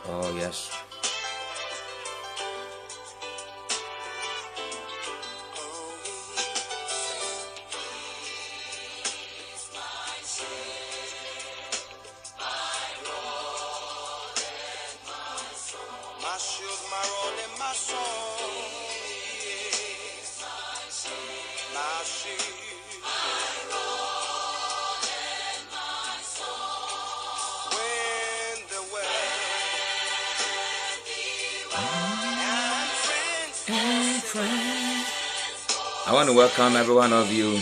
Oh, yes. I want to welcome every one of you.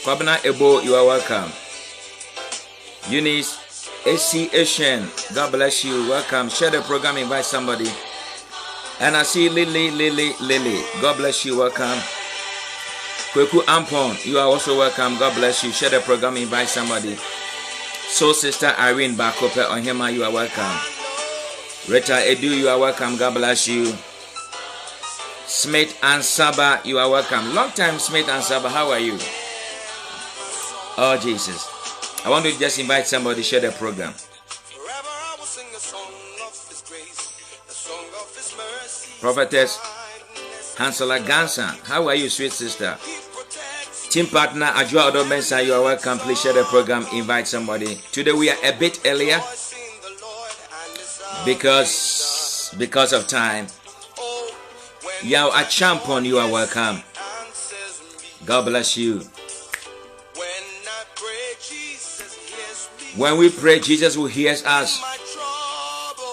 Kwabena Ebo, you are welcome. Eunice, AC Asian, God bless you. Welcome. Share the program, invite somebody. And I see Lily. God bless you. Welcome. Kweku Ampon, you are also welcome. God bless you. Share the program, invite somebody. So Sister Irene Bakope Ohima, you are welcome. Rita Edu, you are welcome. God bless you. Smith and Saba, you are welcome. Long time, Smith and Saba. How are you? Oh, Jesus. I want to just invite somebody to share the program. Prophetess Hansela Ghansah, how are you, sweet sister? Team partner Ajua Odo Mensa, you are welcome. Please share the program. Invite somebody. Today we are a bit earlier because of time. Yao Achampon, you are welcome. God bless you. When we pray, Jesus will hear us.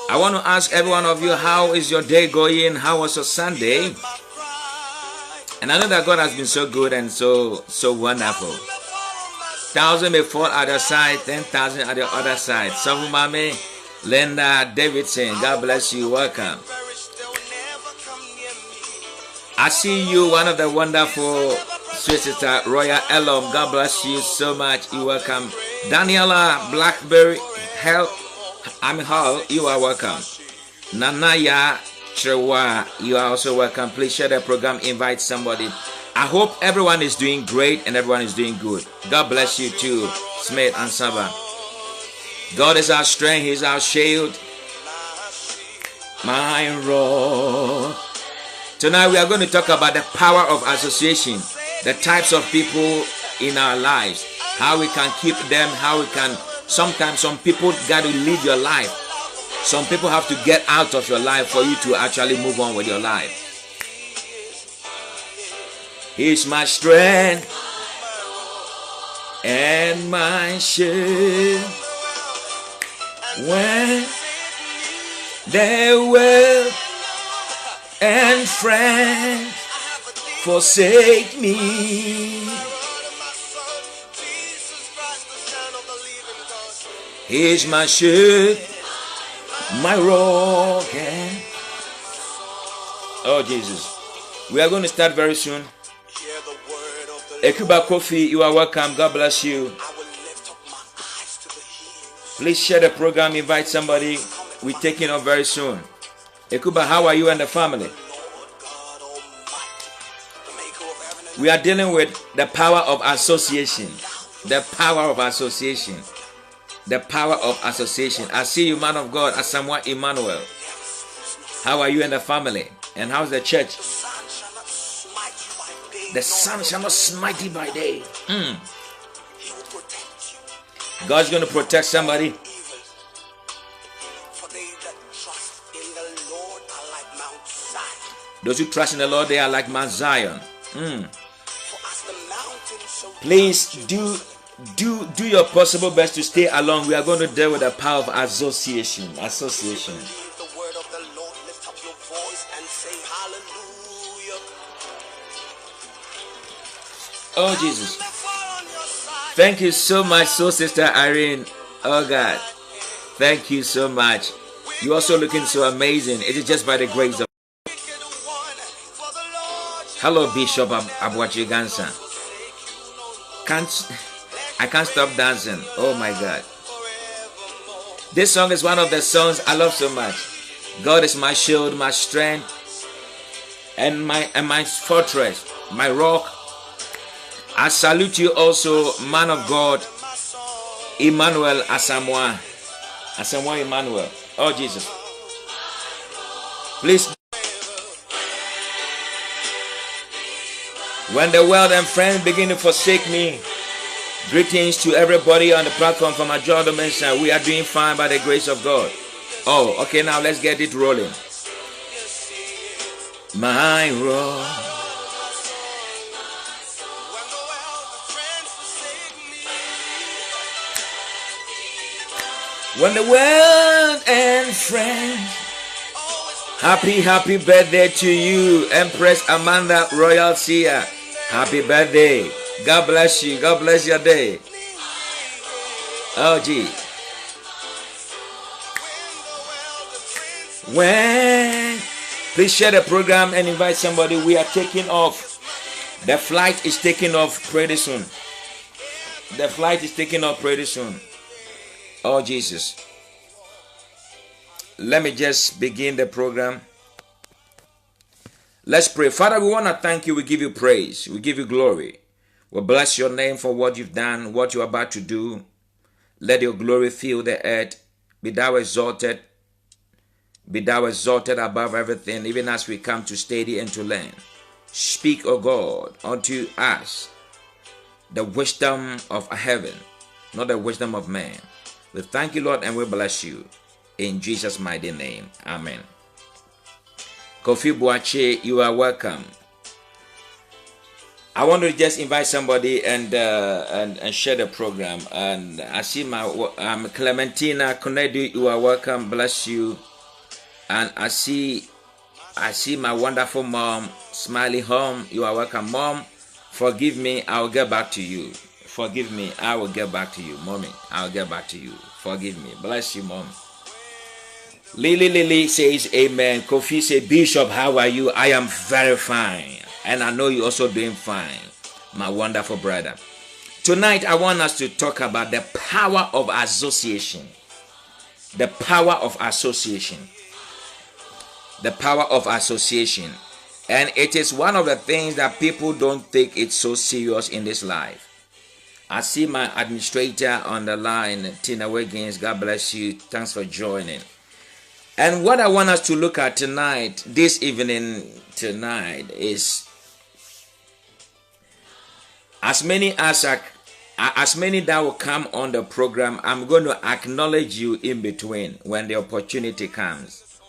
I want to ask every one of you, how is your day going? How was your Sunday? And I know that God has been so good and so wonderful. 1,000 may fall at your side, 10,000 at the other side. Savu Mame, Linda Davidson, God bless you. Welcome. I see you, one of the wonderful sweet sister, Royal Elom. God bless you so much. You welcome. Daniela Blackberry Hall, you are welcome. Nanaya Trewa, you are also welcome. Please share the program, invite somebody. I hope everyone is doing great and everyone is doing good. God bless you too, Smith and Saba. God is our strength, He's our shield. My rock. Tonight we are going to talk about the power of association, the types of people in our lives, how we can keep them, how we can, sometimes some people got to leave your life. Some people have to get out of your life for you to actually move on with your life. He's my strength and my shield. When the world and friends forsake me, He's my shield, my rock. Oh, Jesus. We are going to start very soon. Ekuba Kofi, you are welcome. God bless you. Please share the program, invite somebody. We're taking off very soon. Ekuba, how are you and the family? We are dealing with the power of association. The power of association. The power of association. I see you, man of God, Asamoah Emmanuel. How are you and the family? And how's the church? The sun shall not smite you by day. God's going to protect somebody. Those who trust in the Lord, they are like Mount Zion. Please do your possible best to stay along. We are going to deal with the power of association. Association. Oh, Jesus. Thank you so much, Sister Irene. Oh, God. Thank you so much. You're also looking so amazing. It is just by the grace of God. Hello, Bishop Aboagye Ghansah. I can't stop dancing. Oh, my God. This song is one of the songs I love so much. God is my shield, my strength, and my fortress, my rock. I salute you also, man of God, Emmanuel Asamoah Emmanuel. Oh, Jesus. Please. When the world and friends begin to forsake me, greetings to everybody on the platform from Aboagye Dimension. We are doing fine by the grace of God. Oh, okay, now let's get it rolling. My road. When the world and friends. Happy birthday to you, Empress Amanda Royal Sia. Happy birthday. God bless you. God bless your day. Oh, gee. When please share the program and invite somebody. We are taking off. The flight is taking off pretty soon. The flight is taking off pretty soon. Oh, Jesus. Let me just begin the program. Let's pray. Father, we want to thank you. We give you praise. We give you glory. We bless your name for what you've done, what you're about to do. Let your glory fill the earth. Be thou exalted. Be thou exalted above everything, even as we come to study and to learn. Speak, O God, unto us the wisdom of heaven, not the wisdom of man. We thank you, Lord, and we bless you. In Jesus' mighty name. Amen. Kofi Aboagye, you are welcome. I want to just invite somebody and share the program. And I see my Clementina Konedu, you are welcome. Bless you. And I see my wonderful mom, Smiley Home. You are welcome, Mom. Forgive me. I will get back to you. Forgive me. I will get back to you, Mommy. I will get back to you. Forgive me. Bless you, Mom. Lily says amen. Kofi says, Bishop, how are you? I am very fine. And I know you're also doing fine, my wonderful brother. Tonight, I want us to talk about the power of association. The power of association. The power of association. And it is one of the things that people don't take it so serious in this life. I see my administrator on the line, Tina Wiggins. God bless you. Thanks for joining. And what I want us to look at tonight, this evening, tonight, is as many that will come on the program, I'm going to acknowledge you in between when the opportunity comes.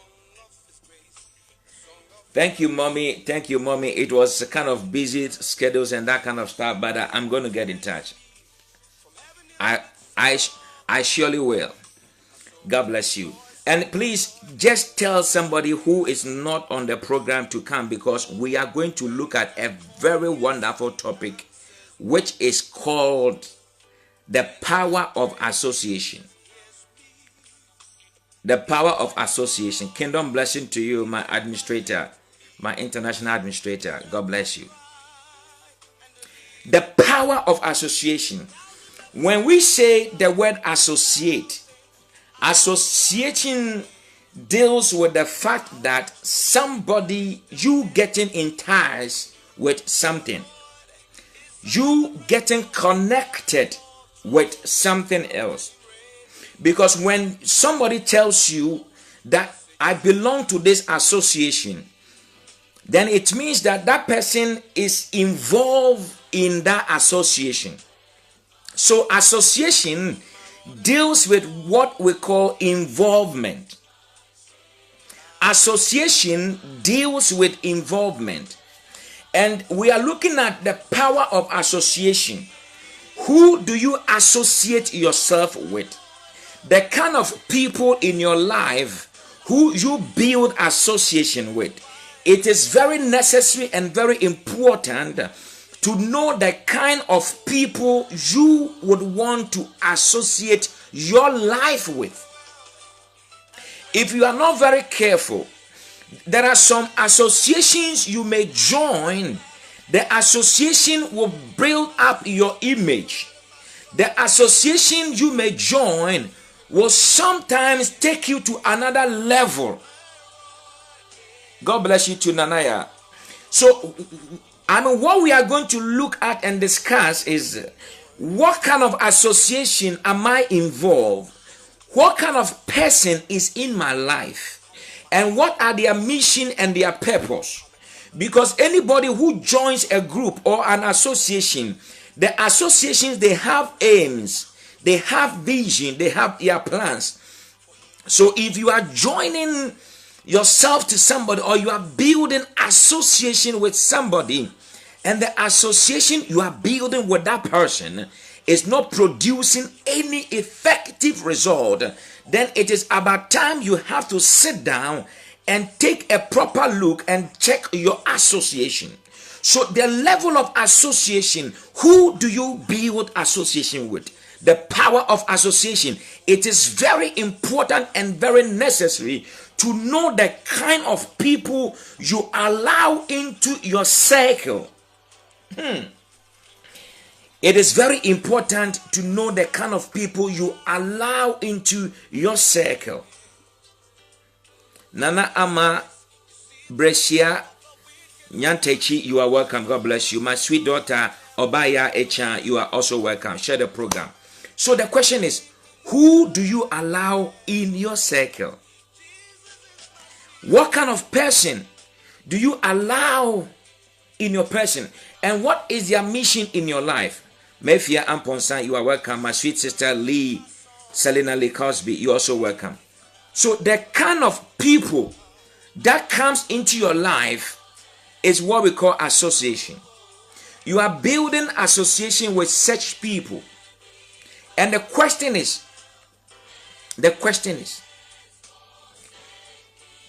Thank you, Mommy. Thank you, Mommy. It was kind of busy schedules and that kind of stuff, but I'm going to get in touch. I surely will. God bless you. And please just tell somebody who is not on the program to come, because we are going to look at a very wonderful topic, which is called the power of association. The power of association. Kingdom blessing to you, my administrator, my international administrator. God bless you. The power of association. When we say the word associate, association deals with the fact that somebody, you getting in ties with something, you getting connected with something else. Because when somebody tells you that I belong to this association, then it means that that person is involved in that association. So association deals with what we call involvement. Association deals with involvement. And we are looking at the power of association. Who do you associate yourself with? The kind of people in your life who you build association with. It is very necessary and very important to know the kind of people you would want to associate your life with. If you are not very careful, there are some associations you may join. The association will build up your image. The association you may join will sometimes take you to another level. God bless you too, Nanaya. So, what we are going to look at and discuss is what kind of association am I involved? What kind of person is in my life? and what are their mission and their purpose. Because anybody who joins a group or an association, the associations, they have aims, they have vision, they have their plans. So if you are joining yourself to somebody, or you are building association with somebody, and the association you are building with that person is not producing any effective result, then it is about time you have to sit down and take a proper look and check your association. So the level of association, who do you build association with? The power of association. It is very important and very necessary to know the kind of people you allow into your circle. It is very important to know the kind of people you allow into your circle. Nana Ama Bresia Nyantechi, you are welcome. God bless you. My sweet daughter Obaya Echan, you are also welcome. Share the program. So the question is, who do you allow in your circle? What kind of person do you allow in your person? And what is their mission in your life? Mefia Amponsan, you are welcome. My sweet sister Lee, Selena Lee Cosby, you are also welcome. So the kind of people that comes into your life is what we call association. You are building association with such people. And the question is,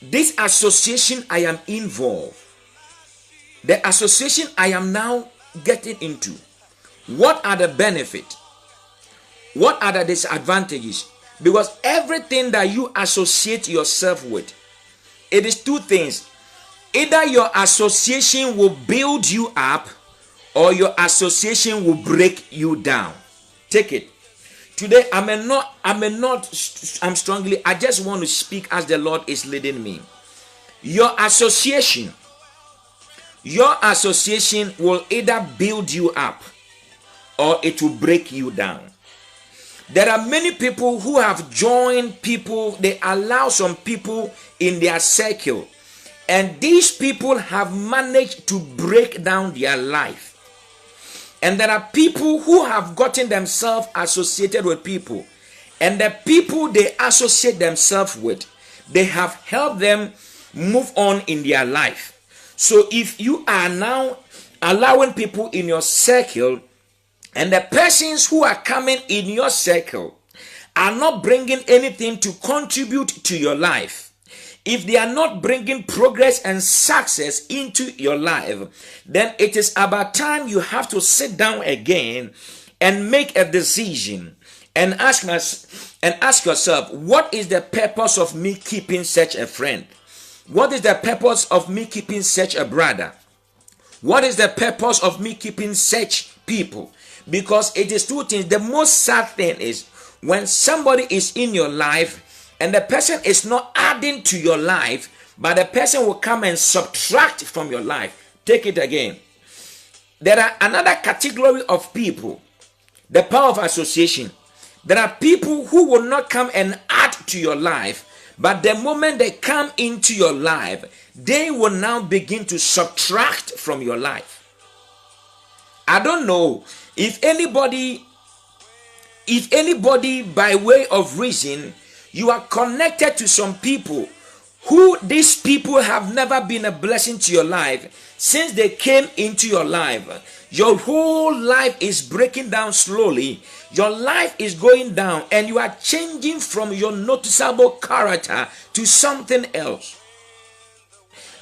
this association I am involved, the association I am now getting into, what are the benefits? What are the disadvantages? Because everything that you associate yourself with, it is two things. Either your association will build you up, or your association will break you down. Take it. Today, I'm strongly, I just want to speak as the Lord is leading me. Your association will either build you up, or it will break you down. There are many people who have joined people, they allow some people in their circle, and these people have managed to break down their life. And there are people who have gotten themselves associated with people, and the people they associate themselves with, they have helped them move on in their life. So if you are now allowing people in your circle, and the persons who are coming in your circle are not bringing anything to contribute to your life, if they are not bringing progress and success into your life, then it is about time you have to sit down again and make a decision and ask yourself, what is the purpose of me keeping such a friend? What is the purpose of me keeping such a brother? What is the purpose of me keeping such people? Because it is two things. The most sad thing is when somebody is in your life and the person is not adding to your life, but the person will come and subtract from your life. Take it again. There are another category of people, the power of association. There are people who will not come and add to your life, but the moment they come into your life, they will now begin to subtract from your life. I don't know if anybody by way of reason, you are connected to some people who these people have never been a blessing to your life. Since they came into your life, your whole life is breaking down slowly. Your life is going down and you are changing from your noticeable character to something else.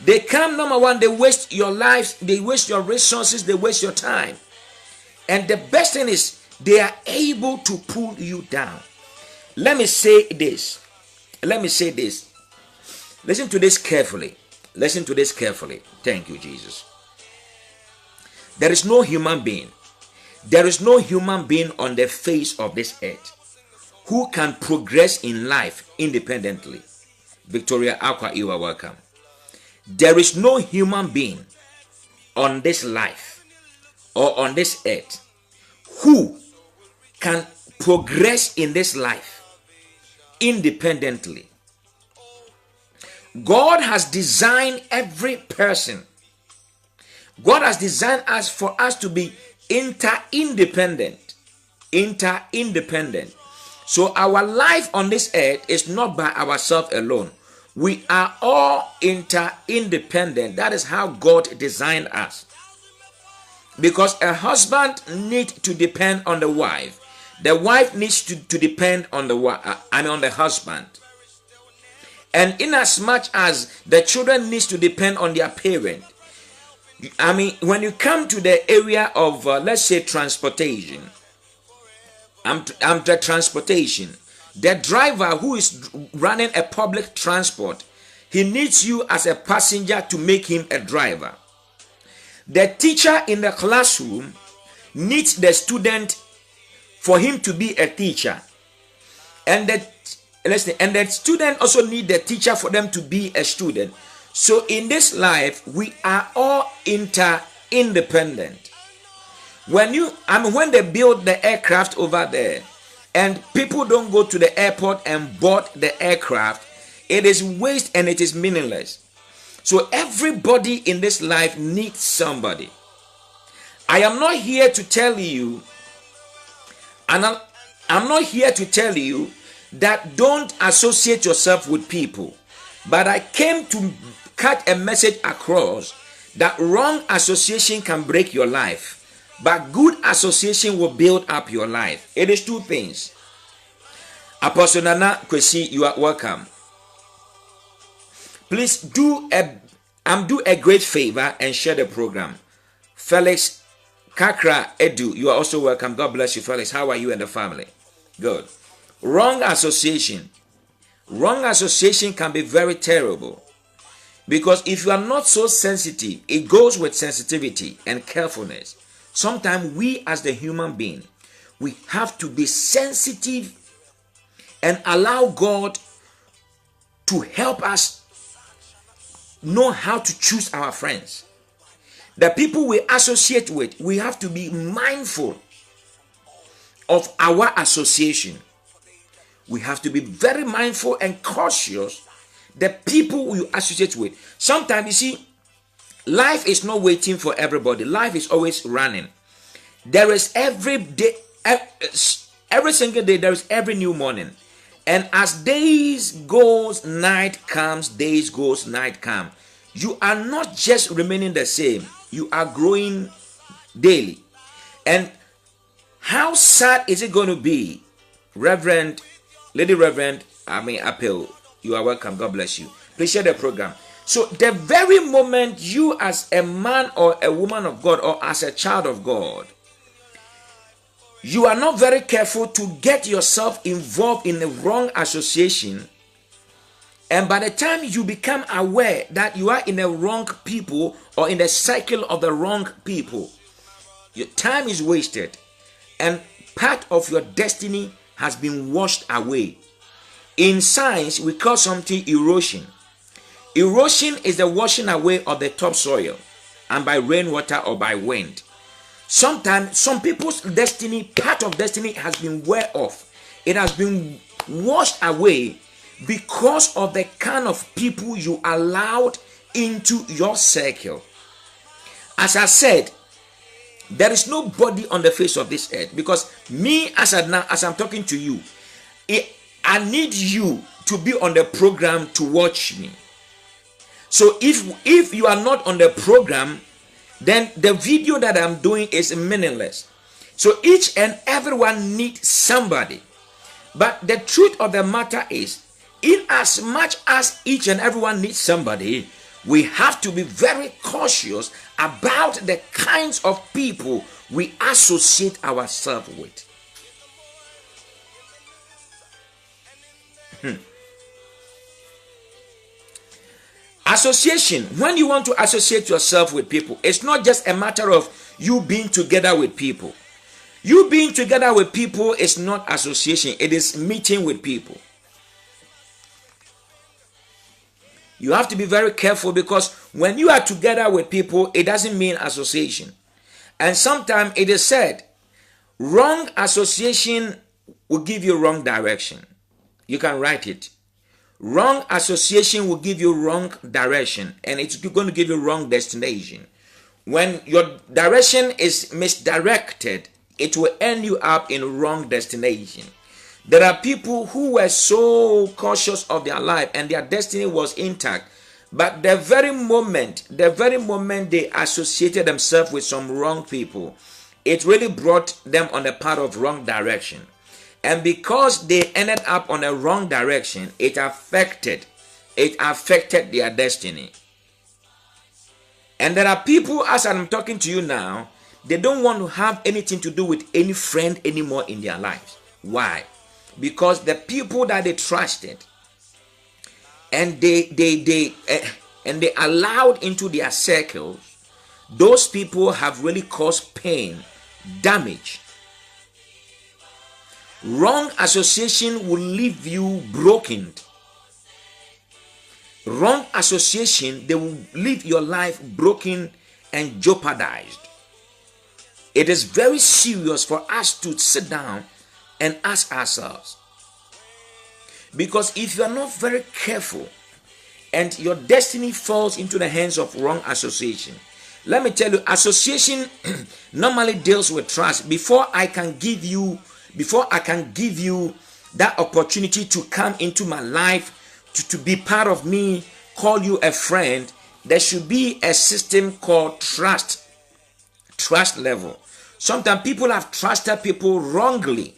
They come, number one, they waste your life, they waste your resources, they waste your time. And the best thing is they are able to pull you down. Let me say this. Listen to this carefully. Thank you, Jesus. There is no human being on the face of this earth who can progress in life independently. Victoria Aqua, you are welcome. There is no human being on this life or on this earth who can progress in this life independently. God has designed every person. God has designed us for us to be interdependent. Interdependent. So our life on this earth is not by ourselves alone. We are all interdependent. That is how God designed us. Because a husband needs to depend on the wife. The wife needs to depend on the husband. And inasmuch as the children needs to depend on their parent. I mean, when you come to the area of, let's say, transportation, the transportation, the driver who is running a public transport, he needs you as a passenger to make him a driver. The teacher in the classroom needs the student for him to be a teacher. And the student also need the teacher for them to be a student. So in this life, we are all interdependent. When they build the aircraft over there, and people don't go to the airport and board the aircraft, it is waste and it is meaningless. So everybody in this life needs somebody. I am not here to tell you, and I'm not here to tell you that don't associate yourself with people. But I came to cut a message across that wrong association can break your life, but good association will build up your life. It is two things. Apostle Nana Kwesi, you are welcome. Please do a great favor and share the program. Felix Kakra Edu, you are also welcome. God bless you, Felix. How are you and the family? Good. Wrong association. Wrong association can be very terrible. Because if you are not so sensitive, it goes with sensitivity and carefulness. Sometimes we as the human being, we have to be sensitive and allow God to help us know how to choose our friends. The people we associate with, we have to be mindful of our association. We have to be very mindful and cautious the people we associate with. Sometimes, you see, life is not waiting for everybody. Life is always running. There is every day, every single day, there is every new morning. And as days goes, night comes, days goes, night comes. You are not just remaining the same. You are growing daily. And how sad is it going to be, Lady Reverend, Apple, you are welcome. God bless you. Please share the program. So the very moment you as a man or a woman of God or as a child of God, you are not very careful to get yourself involved in the wrong association, and by the time you become aware that you are in the wrong people or in the cycle of the wrong people, your time is wasted and part of your destiny has been washed away. In science, we call something erosion. Erosion is the washing away of the topsoil, and by rainwater or by wind. Sometimes some people's destiny, part of destiny has been wear off. It has been washed away because of the kind of people you allowed into your circle. As I said, there is nobody on the face of this earth, because me as I'm talking to you, I need you to be on the program to watch me. So if you are not on the program, then the video that I'm doing is meaningless. So each and everyone needs somebody. But the truth of the matter is, in as much as each and everyone needs somebody, we have to be very cautious about the kinds of people we associate ourselves with. Association, when you want to associate yourself with people, it's not just a matter of you being together with people. You being together with people is not association, it is meeting with people. You have to be very careful, because when you are together with people, it doesn't mean association. And sometimes it is said, wrong association will give you wrong direction. You can write it. Wrong association will give you wrong direction, and it's going to give you wrong destination. When your direction is misdirected, it will end you up in wrong destination. There are people who were so cautious of their life and their destiny was intact, but the very moment they associated themselves with some wrong people, it really brought them on a path of wrong direction. And because they ended up on a wrong direction, it affected their destiny. And there are people, as I'm talking to you now, they don't want to have anything to do with any friend anymore in their lives. Why? Because the people that they trusted and they allowed into their circles, those people have really caused pain, damage. Wrong association will leave you broken. Wrong association, they will leave your life broken and jeopardized. It is very serious for us to sit down and ask ourselves. Because if you are not very careful and your destiny falls into the hands of wrong association, let me tell you, association normally deals with trust. Before I can give you that opportunity to come into my life, to be part of me, call you a friend, there should be a system called trust level. Sometimes people have trusted people wrongly.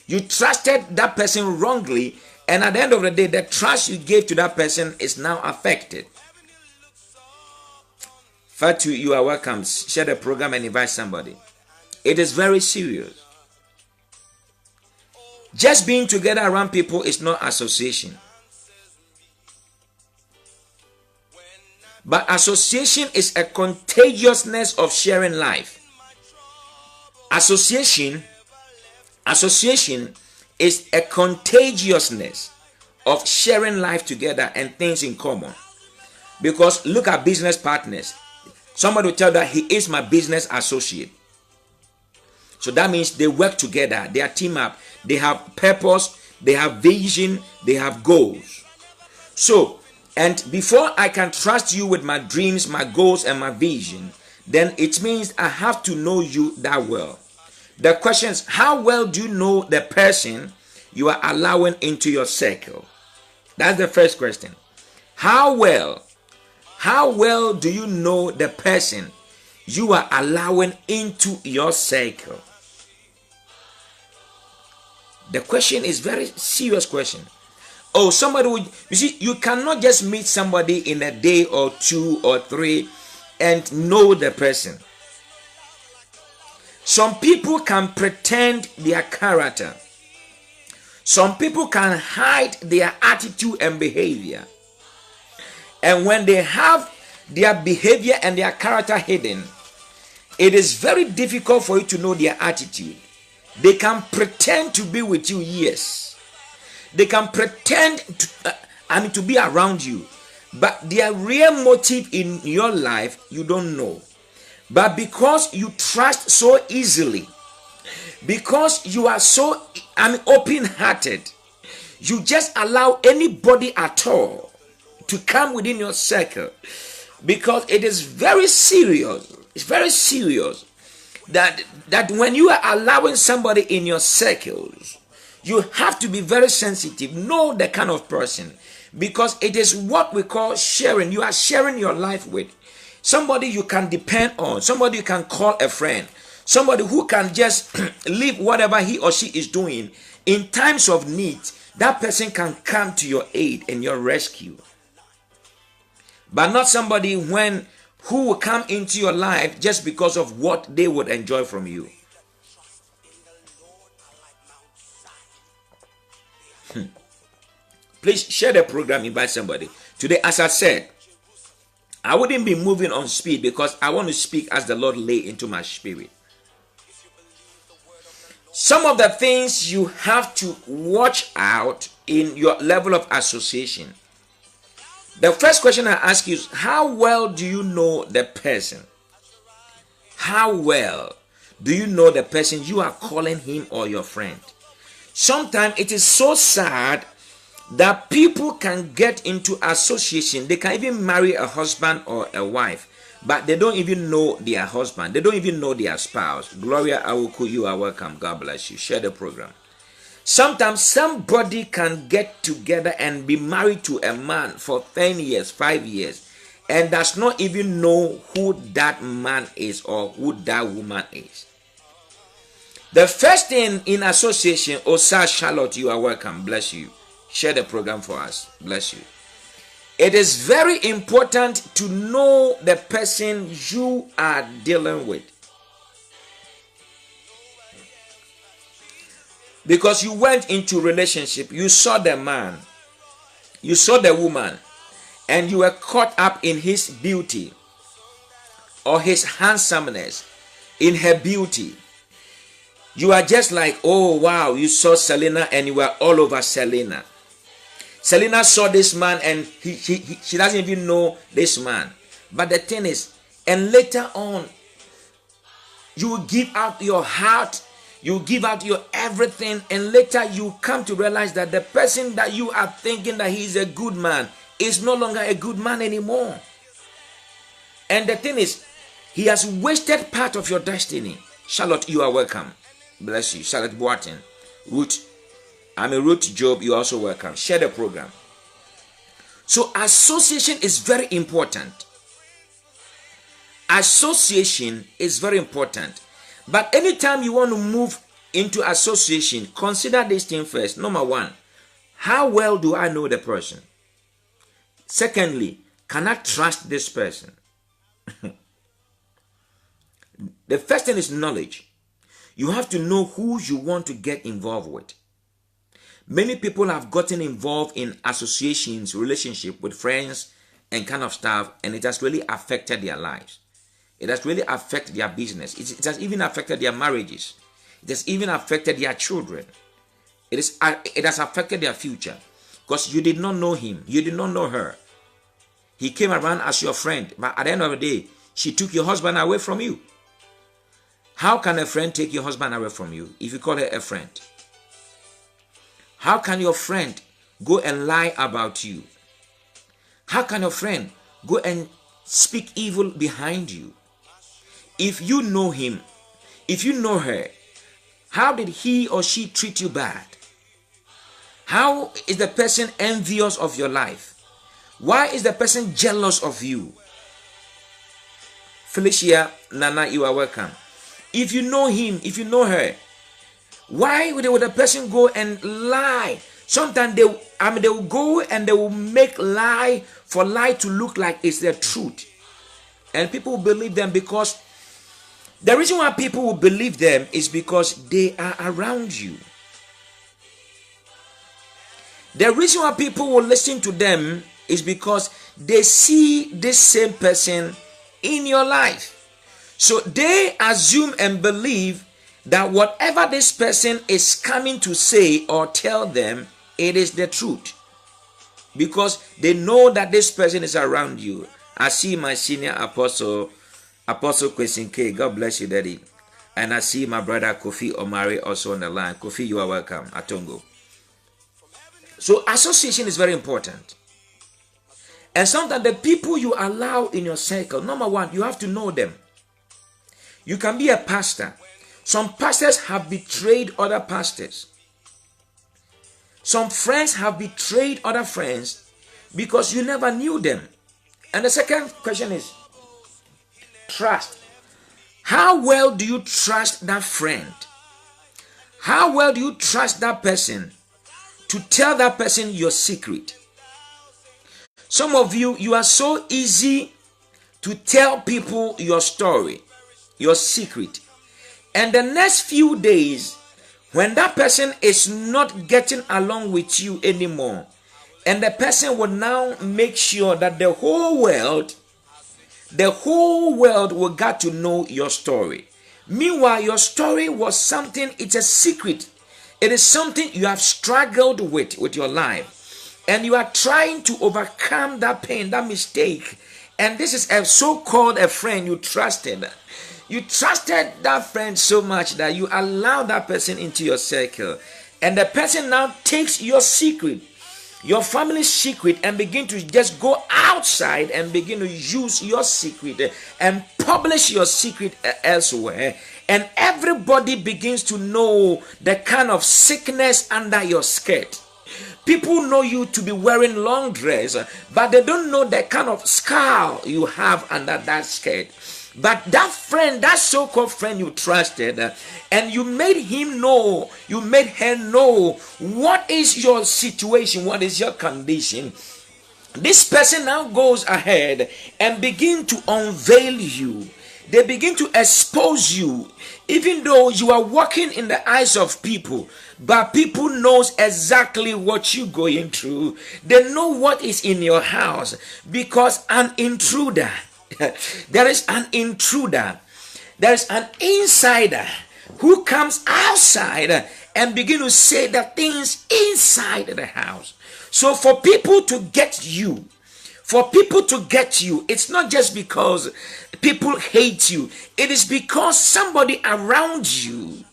You trusted that person wrongly, and at the end of the day, the trust you gave to that person is now affected. Fatu, you are welcome. Share the program and invite somebody. It is very serious. Just being together around people is not association. But association is a contagiousness of sharing life. Association is a contagiousness of sharing life together and things in common. Because look at business partners. Somebody will tell that he is my business associate. So that means they work together, they are team up, they have purpose, they have vision, they have goals. So, and before I can trust you with my dreams, my goals, and my vision, then it means I have to know you that well. The question is, how well do you know the person you are allowing into your circle? That's the first question. How well do you know the person you are allowing into your circle? The question is very serious question. Oh, somebody would, you see, you cannot just meet somebody in a day or 2 or 3 and know the person. Some people can pretend their character. Some people can hide their attitude and behavior. And when they have their behavior and their character hidden, it is very difficult for you to know their attitude. They can pretend to be with you, yes. They can pretend to be around you. But their real motive in your life, you don't know. But because you trust so easily, because you are so open-hearted, you just allow anybody at all to come within your circle. Because it is very serious. It's very serious that when you are allowing somebody in your circles, you have to be very sensitive. Know the kind of person, because it is what we call sharing. You are sharing your life with somebody you can depend on, somebody you can call a friend, somebody who can just leave whatever he or she is doing in times of need. That person can come to your aid and your rescue. But not somebody who will come into your life just because of what they would enjoy from you. Please share the program, invite somebody. Today, as I said, I wouldn't be moving on speed because I want to speak as the Lord lay into my spirit. Some of the things you have to watch out in your level of association. The first question I ask you is, how well do you know the person? How well do you know the person you are calling him or your friend? Sometimes it is so sad that people can get into association. They can even marry a husband or a wife, but they don't even know their husband. They don't even know their spouse. Gloria Awuku, you are welcome. God bless you. Share the program. Sometimes somebody can get together and be married to a man for 10 years, 5 years, and does not even know who that man is or who that woman is. The first thing in association, Osa Charlotte, you are welcome. Bless you. Share the program for us. Bless you. It is very important to know the person you are dealing with. Because you went into relationship, you saw the man, you saw the woman, and you were caught up in his beauty or his handsomeness, in her beauty. You are just like, oh wow, you saw Selena and you were all over Selena. Selena saw this man and she doesn't even know this man. But the thing is, and later on, you will give out your heart, you give out your everything, and later you come to realize that the person that you are thinking that he is a good man is no longer a good man anymore. And the thing is, he has wasted part of your destiny. Charlotte, you are welcome. Bless you. Charlotte Boatin. Ruth Job, you are also welcome. Share the program. So association is very important. Association is very important. But anytime you want to move into association, consider this thing first. Number one, how well do I know the person? Secondly, can I trust this person? The first thing is knowledge. You have to know who you want to get involved with. Many people have gotten involved in associations, relationship with friends and kind of stuff, and it has really affected their lives. It has really affected their business. It has even affected their marriages. It has even affected their children. It has affected their future. Because you did not know him. You did not know her. He came around as your friend, but at the end of the day, she took your husband away from you. How can a friend take your husband away from you if you call her a friend? How can your friend go and lie about you? How can your friend go and speak evil behind you? If you know him, if you know her, how did he or she treat you bad? How is the person envious of your life? Why is the person jealous of you? Felicia, Nana, you are welcome. If you know him, if you know her, why would the person go and lie? Sometimes they will go and they will make lie for lie to look like it's the truth. And people will believe them because the reason why people will believe them is because they are around you. The reason why people will listen to them is because they see this same person in your life. So they assume and believe that whatever this person is coming to say or tell them, it is the truth. Because they know that this person is around you. I see my senior apostle, Apostle Kwesinke. God bless you, Daddy. And I see my brother Kofi Omari also on the line. Kofi, you are welcome. Atongo. So association is very important. And sometimes the people you allow in your circle, number one, you have to know them. You can be a pastor. Some pastors have betrayed other pastors. Some friends have betrayed other friends because you never knew them. And the second question is trust. How well do you trust that friend? How well do you trust that person to tell that person your secret? Some of you, you are so easy to tell people your story, your secret. And the next few days, when that person is not getting along with you anymore, and the person will now make sure that the whole world will get to know your story. Meanwhile, your story was something, it's a secret. It is something you have struggled with your life. And you are trying to overcome that pain, that mistake. And this is a so-called a friend you trusted. You trusted that friend so much that you allow that person into your circle. And the person now takes your secret. your family's secret and begin to just go outside and begin to use your secret and publish your secret elsewhere, and everybody begins to know the kind of sickness under your skirt. People know you to be wearing long dress, but they don't know the kind of scar you have under that skirt. But that friend, that so-called friend you trusted, and you made him know, you made her know what is your situation, what is your condition. This person now goes ahead and begin to unveil you. They begin to expose you, even though you are walking in the eyes of people, but people knows exactly what you're going through. They know what is in your house, because an intruder, there is an intruder, there is an insider who comes outside and begin to say the things inside the house. So for people to get you, it's not just because people hate you. It is because somebody around you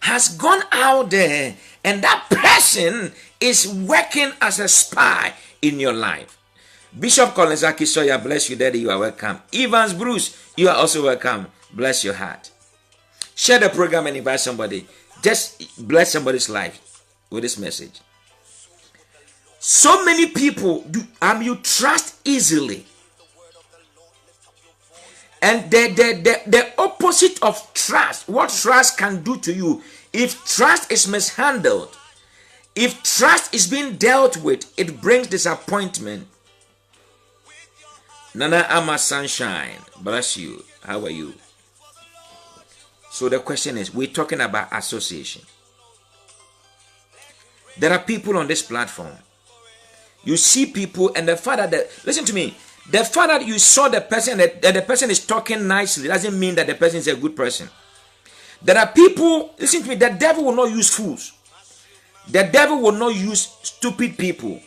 has gone out there, and that person is working as a spy in your life. Bishop Collins Akisoya, bless you, Daddy. You are welcome. Evans Bruce, you are also welcome. Bless your heart. Share the program and invite somebody. Just bless somebody's life with this message. So many people you trust easily. And the opposite of trust, what trust can do to you, if trust is mishandled, if trust is being dealt with, it brings disappointment. Nana Ama Sunshine, bless you. How are you? So the question is, we're talking about association. There are people on this platform. You see people, and the fact that, listen to me, the fact that you saw the person, that the person is talking nicely, doesn't mean that the person is a good person. There are people, listen to me, the devil will not use fools. The devil will not use stupid people,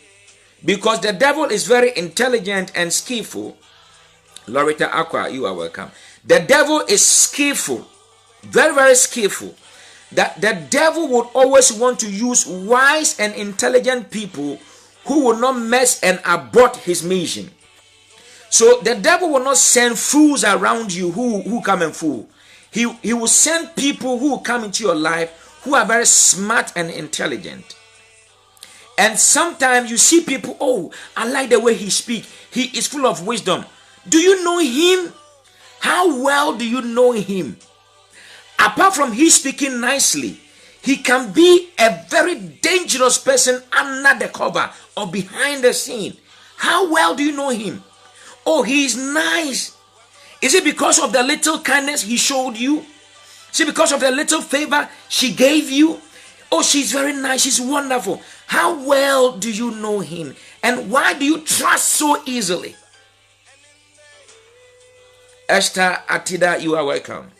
because the devil is very intelligent and skillful. Loretta Aqua, you are welcome. The devil is skillful, very, very skillful. That the devil would always want to use wise and intelligent people who will not mess and abort his mission. So the devil will not send fools around you who come and fool. He will send people who come into your life who are very smart and intelligent. And sometimes you see people, oh, I like the way he speaks. He is full of wisdom. Do you know him? How well do you know him? Apart from he speaking nicely, he can be a very dangerous person under the cover or behind the scene. How well do you know him? Oh, he is nice. Is it because of the little kindness he showed you? Is it because of the little favor she gave you? Oh, she's very nice. She's wonderful. How well do you know him? And why do you trust so easily? Esther Atida, you are welcome.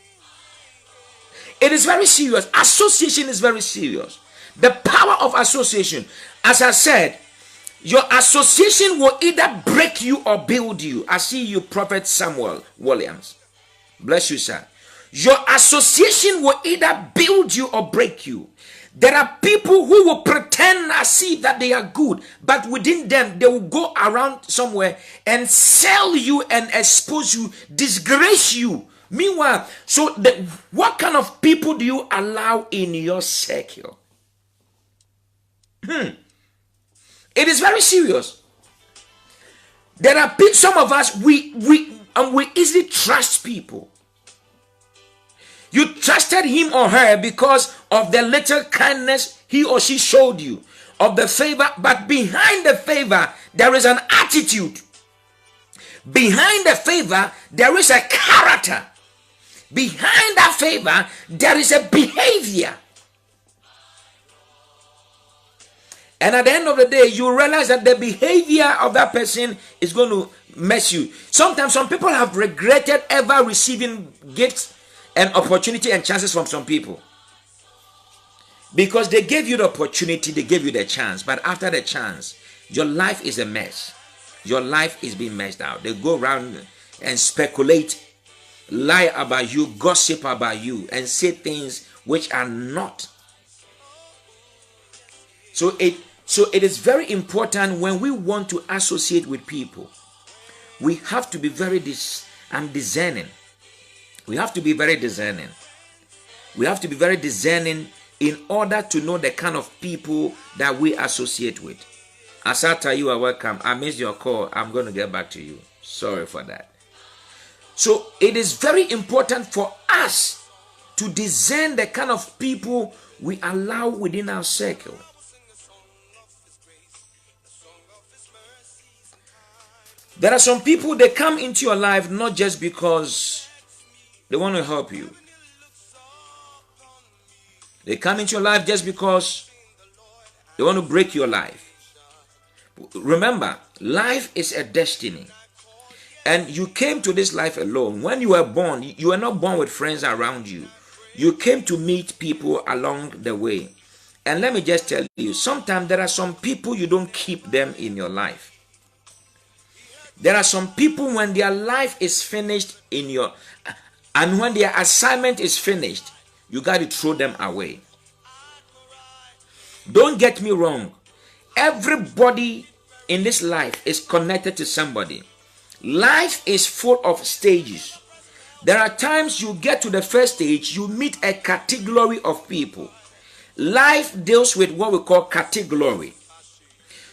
It is very serious. Association is very serious. The power of association. As I said, your association will either break you or build you. I see you, Prophet Samuel Williams. Bless you, sir. Your association will either build you or break you. There are people who will pretend as if that they are good, but within them, they will go around somewhere and sell you and expose you, disgrace you. Meanwhile, what kind of people do you allow in your circle? It is very serious. There are people, some of us, we easily trust people. You trusted him or her because of the little kindness he or she showed you, of the favor, but behind the favor, there is an attitude. Behind the favor, there is a character. Behind that favor, there is a behavior. And at the end of the day, you realize that the behavior of that person is going to mess you. Sometimes some people have regretted ever receiving gifts and opportunity and chances from some people, because they gave you the opportunity, they gave you the chance, but after the chance, your life is a mess. Your life is being messed out. They go around and speculate, lie about you, gossip about you, and say things which are not. So it is very important when we want to associate with people. We have to be very discerning. We have to be very discerning. We have to be very discerning in order to know the kind of people that we associate with. Asata, you are welcome. I missed your call. I'm going to get back to you. Sorry for that. So it is very important for us to discern the kind of people we allow within our circle. There are some people, they come into your life not just because they want to help you. They come into your life just because they want to break your life. Remember, life is a destiny. And you came to this life alone. When you were born, you were not born with friends around you. You came to meet people along the way. And let me just tell you, sometimes there are some people you don't keep them in your life. There are some people when their life is finished and when their assignment is finished, you got to throw them away. Don't get me wrong. Everybody in this life is connected to somebody. Life is full of stages. There are times you get to the first stage, you meet a category of people. Life deals with what we call category.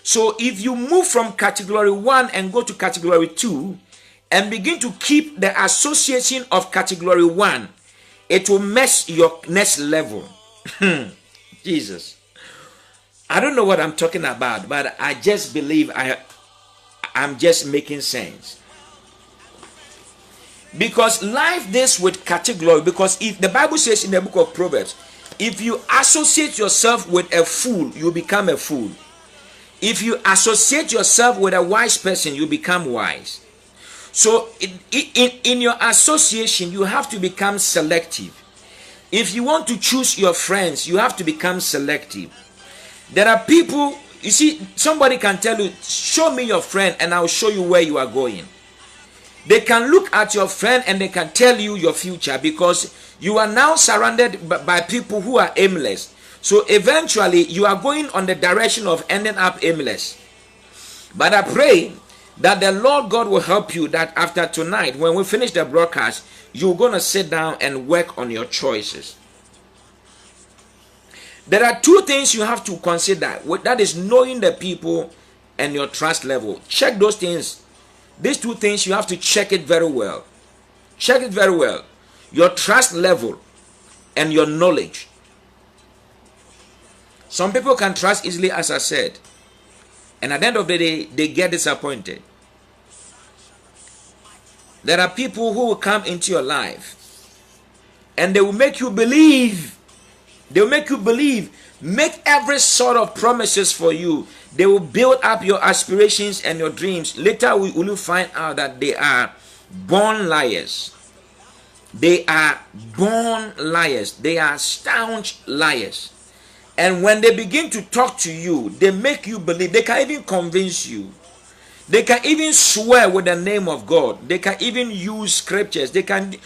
So if you move from category 1 and go to category 2 and begin to keep the association of category 1, it will mess your next level. Jesus. I don't know what I'm talking about, but I just believe I'm just making sense. Because life deals with category. Because if the Bible says in the book of Proverbs, if you associate yourself with a fool, you become a fool. If you associate yourself with a wise person, you become wise. So in your association, you have to become selective. If you want to choose your friends, you have to become selective. There are people, you see, somebody can tell you, show me your friend and I'll show you where you are going. They can look at your friend and they can tell you your future because you are now surrounded by people who are aimless. So eventually you are going on the direction of ending up aimless. But I pray that the Lord God will help you, that after tonight, when we finish the broadcast, you're going to sit down and work on your choices. There are two things you have to consider. That is knowing the people and your trust level. Check those things. These two things, you have to check it very well. Check it very well. Your trust level and your knowledge. Some people can trust easily, as I said. And at the end of the day, they get disappointed. There are people who will come into your life and they will make you believe. They will make you believe. Make every sort of promises for you. They will build up your aspirations and your dreams. Later, will you find out that they are born liars. They are born liars. They are staunch liars. And when they begin to talk to you, they make you believe. They can even convince you. They can even swear with the name of God. They can even use scriptures. They can, they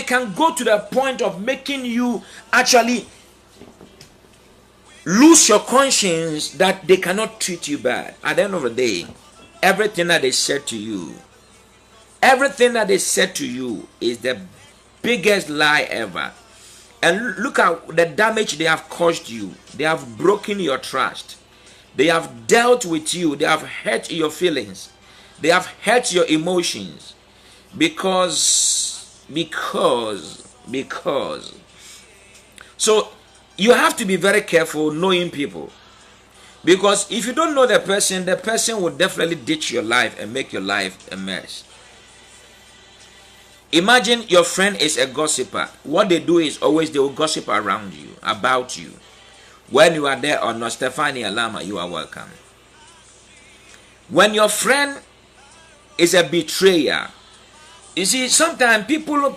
can go to the point of making you actually lose your conscience that they cannot treat you bad. At the end of the day, everything that they said to you, is the biggest lie ever. And look at the damage they have caused you. They have broken your trust. They have dealt with you. They have hurt your feelings. They have hurt your emotions. Because. So you have to be very careful knowing people. Because if you don't know the person will definitely ditch your life and make your life a mess. Imagine your friend is a gossiper. What they do is always they will gossip around you, about you. When you are there or not, Stephanie Alama, you are welcome. When your friend is a betrayer, you see, sometimes people's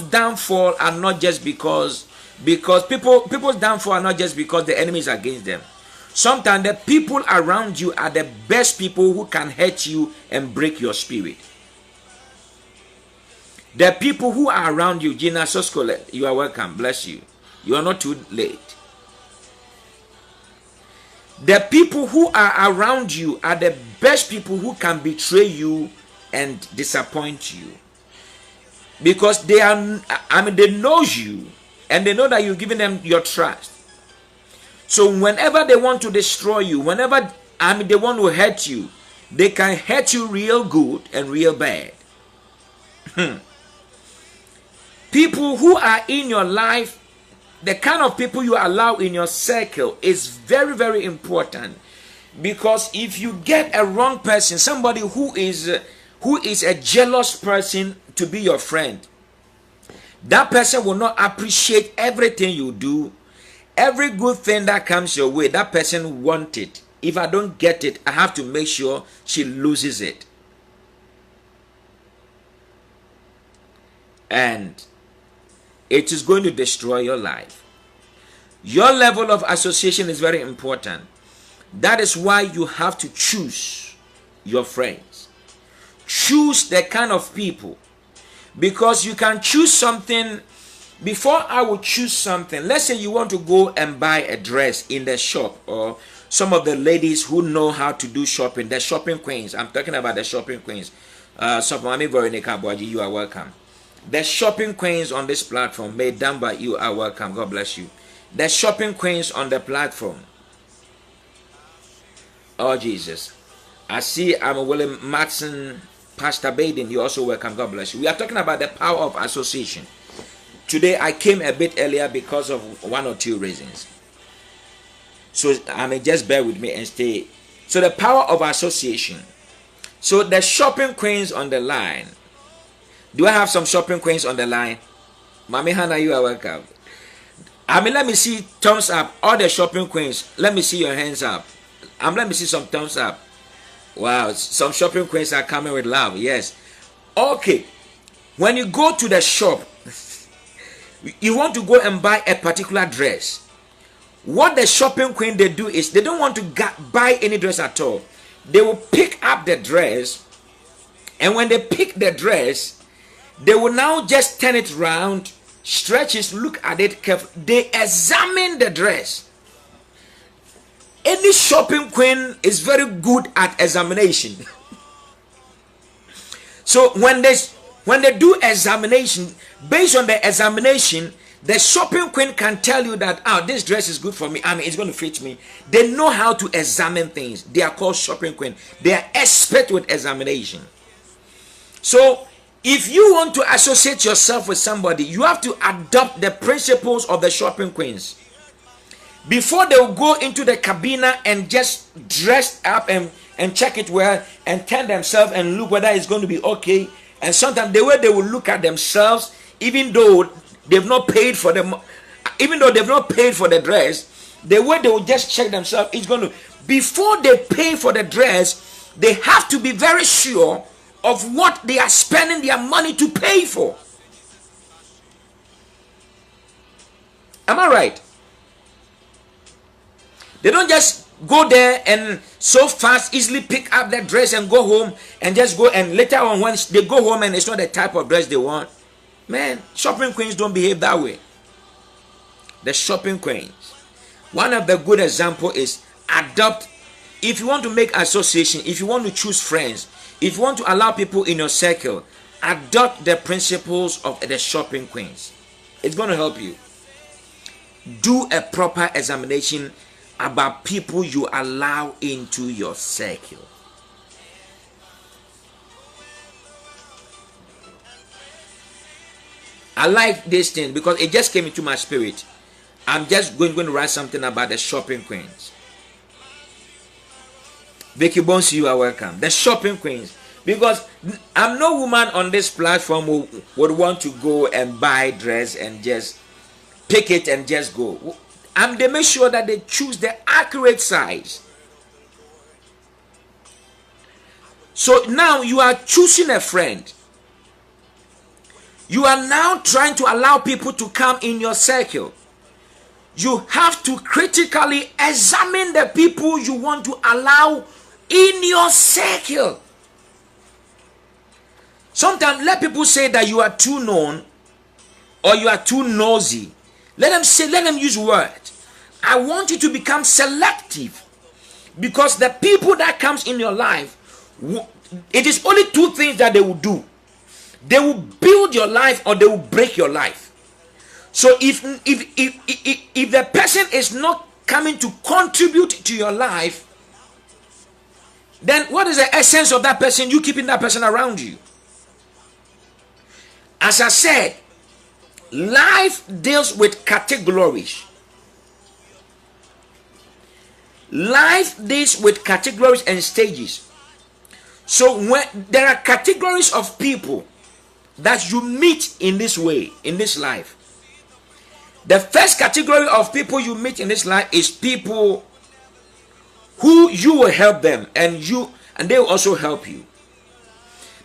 downfall are not just because people's downfall are not just because the enemy is against them. Sometimes the people around you are the best people who can hurt you and break your spirit. The people who are around you, Gina Soskole, you are welcome. Bless you. You are not too late. The people who are around you are the best people who can betray you and disappoint you. Because they are, they know you and they know that you're giving them your trust. So whenever they want to destroy you, whenever they want to hurt you, they can hurt you real good and real bad. People who are in your life, the kind of people you allow in your circle is very, very important. Because if you get a wrong person, somebody who is a jealous person to be your friend, that person will not appreciate everything you do. Every good thing that comes your way, that person wants it. If I don't get it, I have to make sure she loses it. And it is going to destroy your life. Your level of association is very important. That is why you have to choose your friends. Choose the kind of people. Because you can choose something. Before I would choose something, let's say you want to go and buy a dress in the shop, or some of the ladies who know how to do shopping, the shopping queens. I'm talking about the shopping queens. Aboagye, you are welcome. The shopping queens on this platform, Damba, you are welcome. God bless you. The shopping queens on the platform. Oh, Jesus. I see I'm William Matson, Pastor Baden, you also welcome. God bless you. We are talking about the power of association. Today I came a bit earlier because of one or two reasons. So just bear with me and stay. So the power of association. So the shopping queens on the line. Do I have some shopping queens on the line? Mami Hannah, you are welcome. Let me see thumbs up. All the shopping queens, let me see your hands up. Let me see some thumbs up. Wow, some shopping queens are coming with love. Yes. Okay. When you go to the shop, you want to go and buy a particular dress. What the shopping queen they do is they don't want to buy any dress at all. They will pick up the dress, and when they pick the dress, they will now just turn it around, stretch it, look at it carefully. They examine the dress. Any shopping queen is very good at examination. So when they do examination, based on the examination, the shopping queen can tell you that, this dress is good for me. It's going to fit me. They know how to examine things. They are called shopping queen. They are expert with examination. So if you want to associate yourself with somebody, you have to adopt the principles of the shopping queens. Before they will go into the cabina and just dress up and check it well and turn themselves and look whether it's going to be okay. And sometimes the way they will look at themselves, even though they've not paid for the dress, the way they will just check themselves is going to, before they pay for the dress, they have to be very sure of what they are spending their money to pay for. Am I right? They don't just go there and so fast easily pick up that dress and go home and just go, and later on when they go home and it's not the type of dress they want. Man, shopping queens don't behave that way. The shopping queens. One of the good example is adopt. If you want to make association, if you want to choose friends, if you want to allow people in your circle, adopt the principles of the shopping queens. It's going to help you. Do a proper examination about people you allow into your circle. I like this thing because it just came into my spirit. I'm just going to write something about the shopping queens. Vicky Bones, you are welcome. The shopping queens. Because I'm no woman on this platform who would want to go and buy dress and just pick it and just go. They make sure that they choose the accurate size. So now you are choosing a friend. You are now trying to allow people to come in your circle. You have to critically examine the people you want to allow in your circle. Sometimes let people say that you are too known or you are too nosy. Let them say, let them use words. I want you to become selective, because the people that comes in your life, it is only two things that they will do. They will build your life or they will break your life. So if the person is not coming to contribute to your life, then what is the essence of that person? You keeping that person around you. As I said, life deals with categories. Life deals with categories and stages. So when there are categories of people that you meet in this way, in this life. The first category of people you meet in this life is people who you will help them, and they will also help you.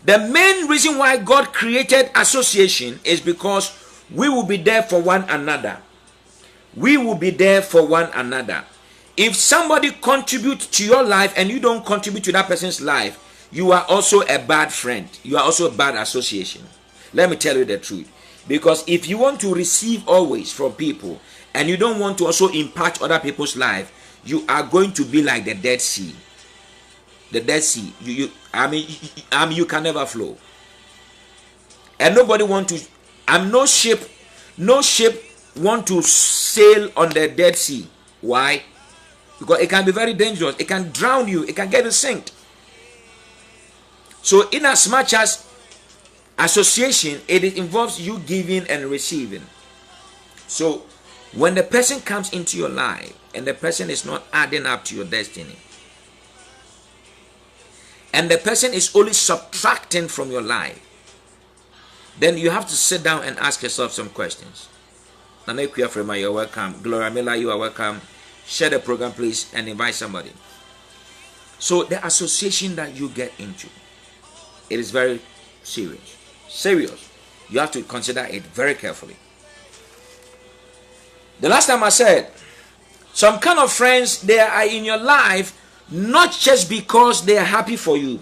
The main reason why God created association is because we will be there for one another. We will be there for one another. If somebody contributes to your life and you don't contribute to that person's life, you are also a bad friend. You are also a bad association. Let me tell you the truth. Because if you want to receive always from people and you don't want to also impact other people's life, you are going to be like the Dead Sea. The Dead Sea. You can never flow. And nobody want to. No ship want to sail on the Dead Sea. Why? Because it can be very dangerous. It can drown you. It can get you sink. So in as much as association, it involves you giving and receiving. So when the person comes into your life and the person is not adding up to your destiny, and the person is only subtracting from your life, then you have to sit down and ask yourself some questions. Nana Frema, you're welcome. Gloria Miller, you are welcome. Share the program, please, and invite somebody. So the association that you get into, it is very serious. Serious. You have to consider it very carefully. The last time I said, some kind of friends, they are in your life not just because they are happy for you.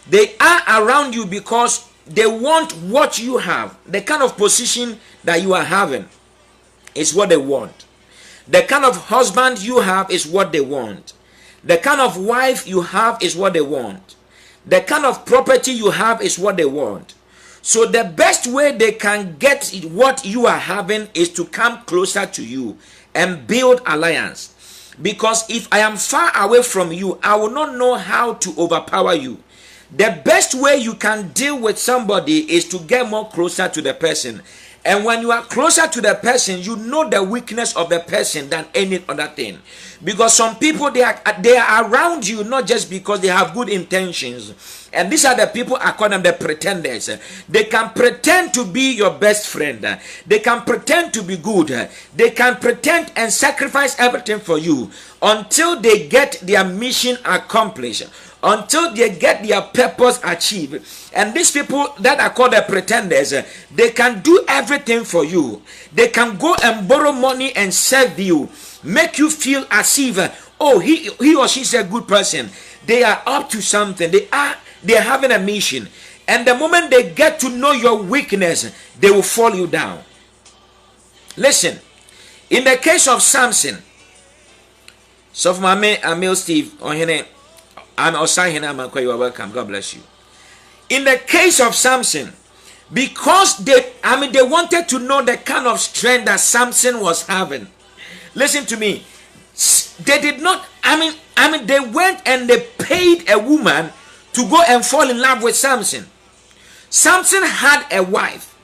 They are around you because they want what you have. The kind of position that you are having is what they want. The kind of husband you have is what they want. The kind of wife you have is what they want. The kind of property you have is what they want. So the best way they can get what you are having is to come closer to you and build alliance. Because if I am far away from you, I will not know how to overpower you. The best way you can deal with somebody is to get more closer to the person. And when you are closer to the person, you know the weakness of the person than any other thing. Because some people, they are around you not just because they have good intentions. And these are the people, I call them the pretenders. They can pretend to be your best friend. They can pretend to be good. They can pretend and sacrifice everything for you until they get their mission accomplished, until they get their purpose achieved. And these people that are called the pretenders, they can do everything for you. They can go and borrow money and serve you, make you feel as if, oh, he or she is a good person. They are up to something. They are having a mission. And the moment they get to know your weakness, they will fall you down. Listen, in the case of Samson, so for my man, Amil Steve, I'm outside here. You are welcome. God bless you. In the case of Samson, because they wanted to know the kind of strength that Samson was having. Listen to me. They did not. They went and they paid a woman to go and fall in love with Samson. Samson had a wife,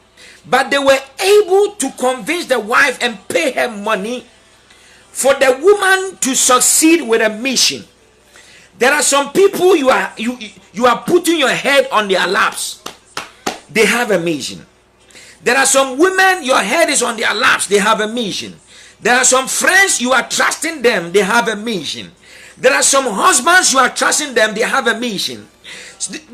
but they were able to convince the wife and pay her money for the woman to succeed with a mission. There are some people you are putting your head on their laps. They have a mission. There are some women, your head is on their laps. They have a mission. There are some friends, you are trusting them. They have a mission. There are some husbands, you are trusting them. They have a mission.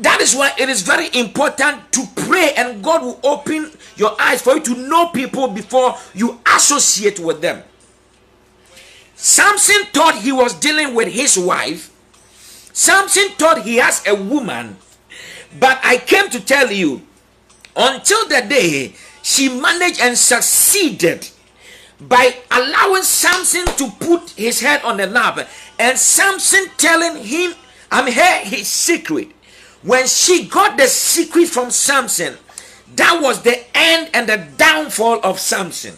That is why it is very important to pray, and God will open your eyes for you to know people before you associate with them. Samson thought he was dealing with his wife. Samson thought he has a woman. But I came to tell you, until the day she managed and succeeded by allowing Samson to put his head on the lap, and Samson telling him, I'm here, his secret. When she got the secret from Samson, that was the end and the downfall of Samson.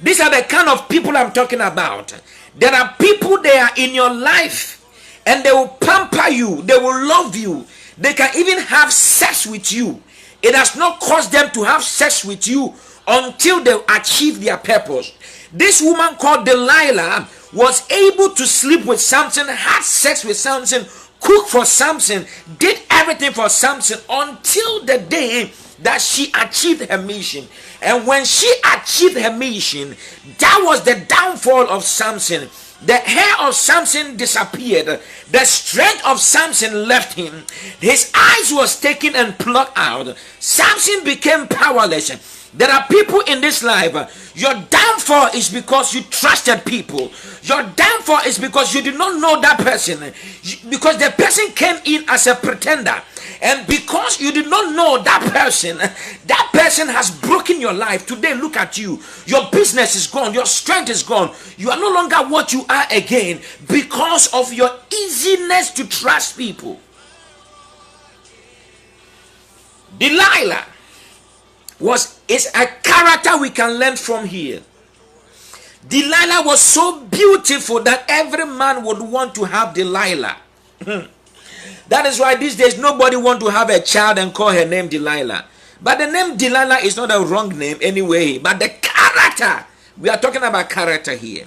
These are the kind of people I'm talking about. There are people, they are in your life and they will pamper you, they will love you, they can even have sex with you. It has not caused them to have sex with you until they achieve their purpose. This woman called Delilah was able to sleep with Samson, had sex with Samson, cook for Samson, did everything for Samson until the day that she achieved her mission. And when she achieved her mission, that was the downfall of Samson. The hair of Samson disappeared. The strength of Samson left him. His eyes was taken and plucked out. Samson became powerless. There are people in this life, your downfall is because you trusted people. Your downfall is because you did not know that person. Because the person came in as a pretender. And because you did not know that person has broken your life. Today, look at you. Your business is gone. Your strength is gone. You are no longer what you are again because of your easiness to trust people. Delilah is a character we can learn from here. Delilah was so beautiful that every man would want to have Delilah. That is why these days nobody want to have a child and call her name Delilah. But the name Delilah is not a wrong name anyway. But the character, we are talking about character here.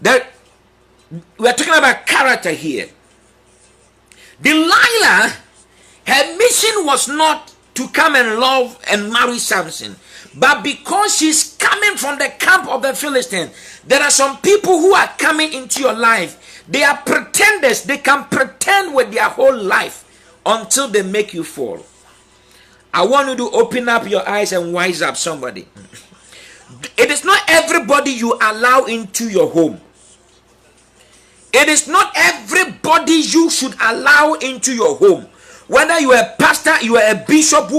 We are talking about character here. Delilah, her mission was not to come and love and marry Samson, but because she's coming from the camp of the Philistines, there are some people who are coming into your life. They are pretenders. They can pretend with their whole life until they make you fall. I want you to open up your eyes and wise up somebody. It is not everybody you allow into your home. It is not everybody you should allow into your home. Whether you are a pastor, you are a bishop,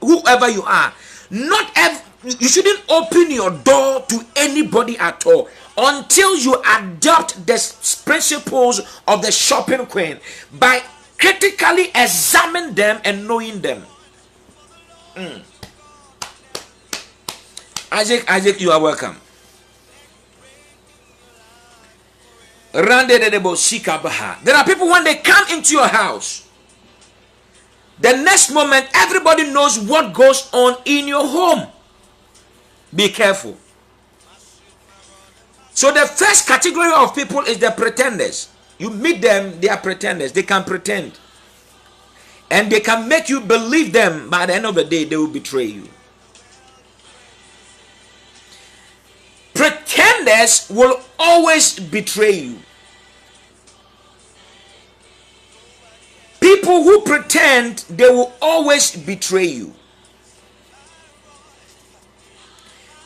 whoever you are, you shouldn't open your door to anybody at all until you adopt the principles of the shopping queen by critically examining them and knowing them. Isaac, you are welcome. There are people when they come into your house, the next moment, everybody knows what goes on in your home. Be careful. So the first category of people is the pretenders. You meet them, they are pretenders. They can pretend. And they can make you believe them. By the end of the day, they will betray you. Pretenders will always betray you. People who pretend, they will always betray you.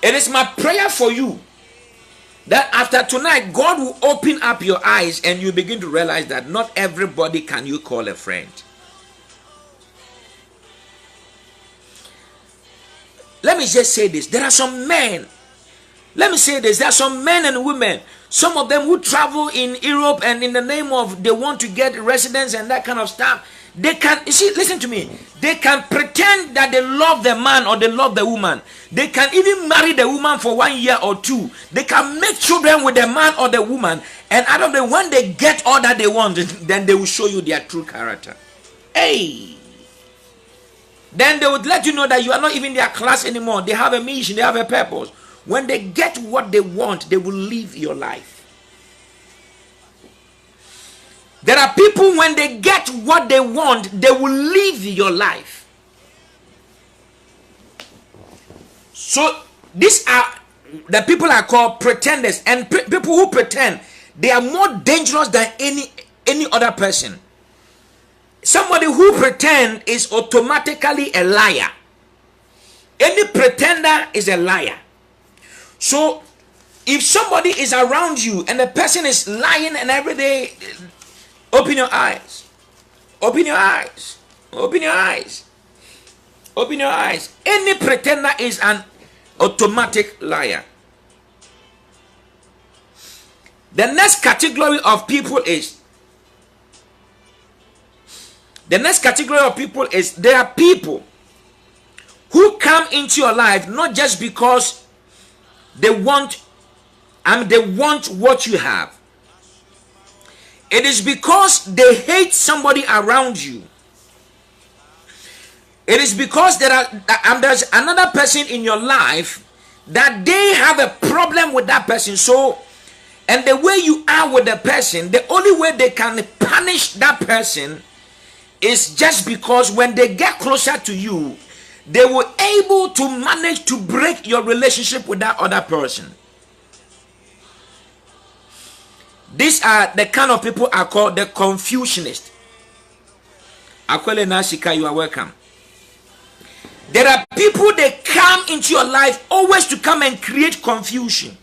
It is my prayer for you that after tonight, God will open up your eyes and you begin to realize that not everybody can you call a friend. Let me just say this. There are some men. Let me say this. There are some men and women. Some of them who travel in Europe and in the name of they want to get residence and that kind of stuff. They can, you see, listen to me. They can pretend that they love the man or they love the woman. They can even marry the woman for 1 year or two. They can make children with the man or the woman. And out of them, when they get all that they want, then they will show you their true character. Hey! Then they would let you know that you are not even their class anymore. They have a mission, they have a purpose. When they get what they want, they will live your life. There are people, when they get what they want, they will live your life. So these are the people are called pretenders. And people who pretend, they are more dangerous than any other person. Somebody who pretends is automatically a liar. Any pretender is a liar. So if somebody is around you and the person is lying and every day, open your eyes. Open your eyes. Open your eyes. Open your eyes. Any pretender is an automatic liar. The next category of people is there are people who come into your life not just because they want what you have. It is because they hate somebody around you. It is because there's another person in your life that they have a problem with that person. So, and the way you are with the person, the only way they can punish that person is just because when they get closer to you, they were able to manage to break your relationship with that other person. These are the kind of people I call the confusionists. Akwele Nashika, you are welcome. There are people that come into your life always to come and create confusion.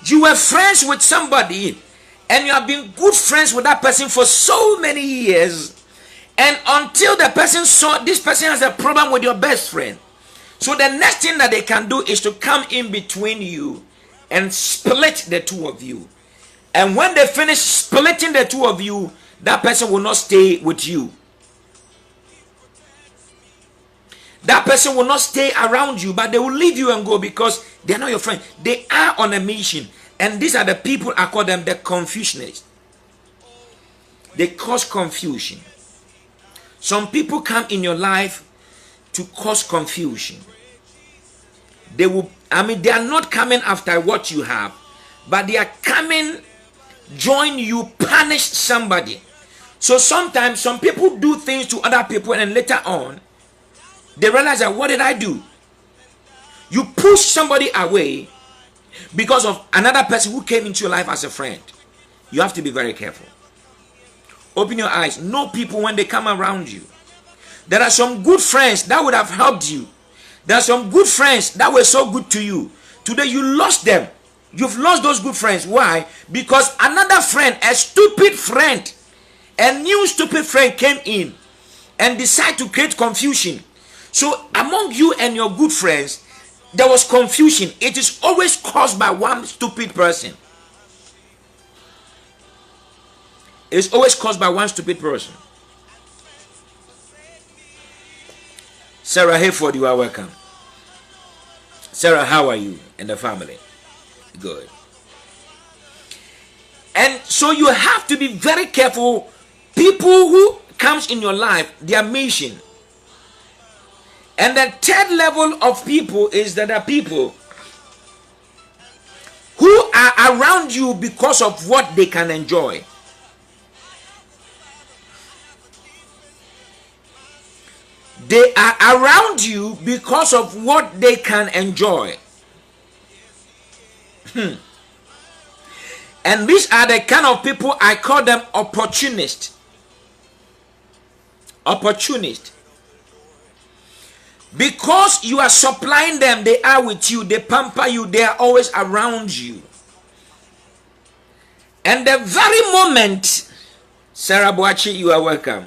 You were friends with somebody and you have been good friends with that person for so many years, and until the person saw this person has a problem with your best friend, so the next thing that they can do is to come in between you and split the two of you. And when they finish splitting the two of you, that person will not stay with you. That person will not stay around you, but they will leave you and go because they are not your friend. They are on a mission. And these are the people, I call them the confusionists. They cause confusion. Some people come in your life to cause confusion. They are not coming after what you have, but they are coming, join you, punish somebody. So sometimes some people do things to other people and later on, they realize that, what did I do? You push somebody away because of another person who came into your life as a friend. You have to be very careful. Open your eyes. Know people when they come around you. There are some good friends that would have helped you. There are some good friends that were so good to you. Today you lost them. You've lost those good friends. Why? Because another friend, a stupid friend, a new stupid friend came in and decided to create confusion. So among you and your good friends, there was confusion. It is always caused by one stupid person. It's always caused by one stupid person. Sarah Hayford, you are welcome. Sarah, how are you and the family? Good. And so you have to be very careful. People who comes in your life, their mission. And the third level of people is that there are people who are around you because of what they can enjoy. They are around you because of what they can enjoy. And these are the kind of people I call them opportunists. Opportunists. Because you are supplying them, they are with you, they pamper you, they are always around you. And the very moment, Sarah Aboagye, you are welcome.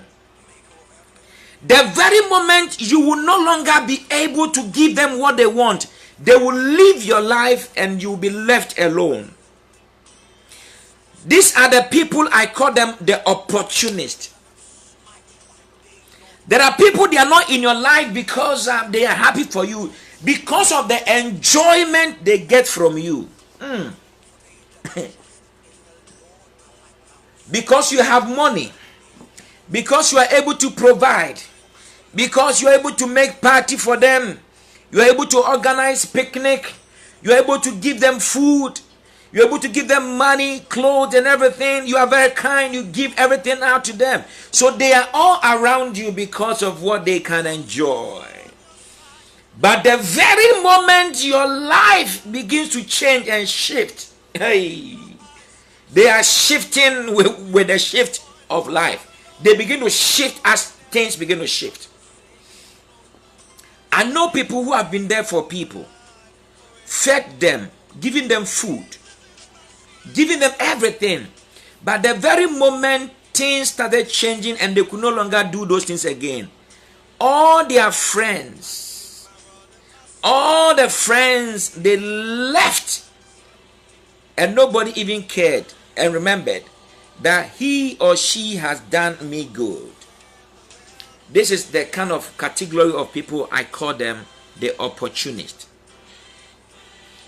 The very moment you will no longer be able to give them what they want, they will leave your life and you will be left alone. These are the people I call them the opportunists. There are people, they are not in your life because they are happy for you, because of the enjoyment they get from you. Because you have money, because you are able to provide, because you are able to make party for them, you are able to organize picnic, you are able to give them food, you're able to give them money, clothes and everything. You are very kind. You give everything out to them. So they are all around you because of what they can enjoy. But the very moment your life begins to change and shift, hey, they are shifting with the shift of life. They begin to shift as things begin to shift. I know people who have been there for people, fed them, giving them food, giving them everything, but the very moment things started changing and they could no longer do those things again, all their friends, all the friends, they left, and nobody even cared and remembered that he or she has done me good. This is the kind of category of people I call them the opportunist.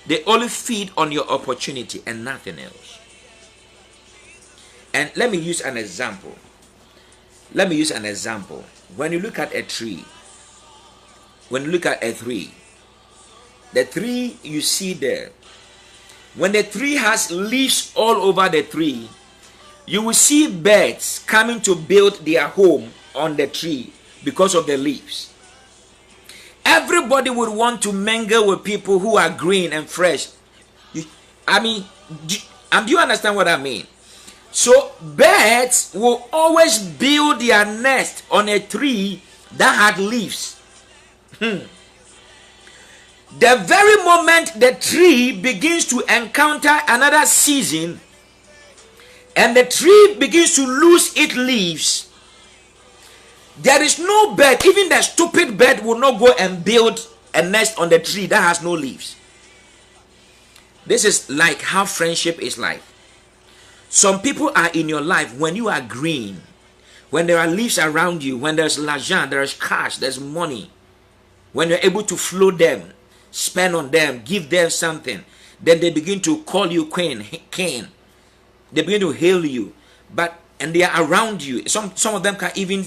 They only feed on your opportunity and nothing else. And let me use an example. When you look at a tree, the tree you see there, when the tree has leaves all over the tree, you will see birds coming to build their home on the tree because of the leaves. Everybody would want to mingle with people who are green and fresh. Do you understand what I mean? So birds will always build their nest on a tree that had leaves. The very moment the tree begins to encounter another season and the tree begins to lose its leaves, there is no bird, even the stupid bird will not go and build a nest on the tree that has no leaves. This is like how friendship is like. Some people are in your life when you are green, when there are leaves around you, when there's l'argent, there's cash, there's money, when you're able to flow them, spend on them, give them something, then they begin to call you Queen, King. They begin to hail you, and they are around you. Some of them can even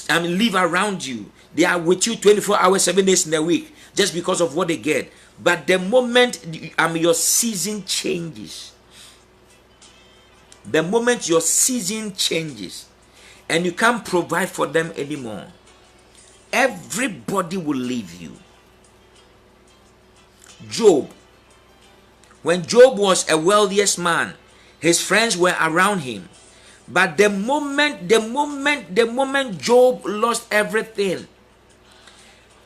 live around you. They are with you 24 hours, 7 days in a week, just because of what they get. But the moment your season changes, the moment your season changes, and you can't provide for them anymore, everybody will leave you. Job, when Job was a wealthiest man, his friends were around him. But the moment Job lost everything,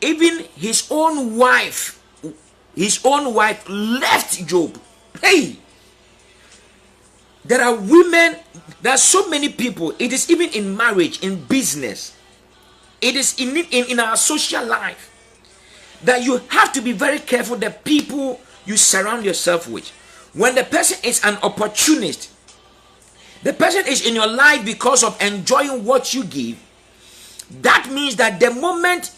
even his own wife left Job. Hey, there are women, there are so many people. It is even in marriage, in business, it is in our social life, that you have to be very careful the people you surround yourself with. When the person is an opportunist, the person is in your life because of enjoying what you give, that means that the moment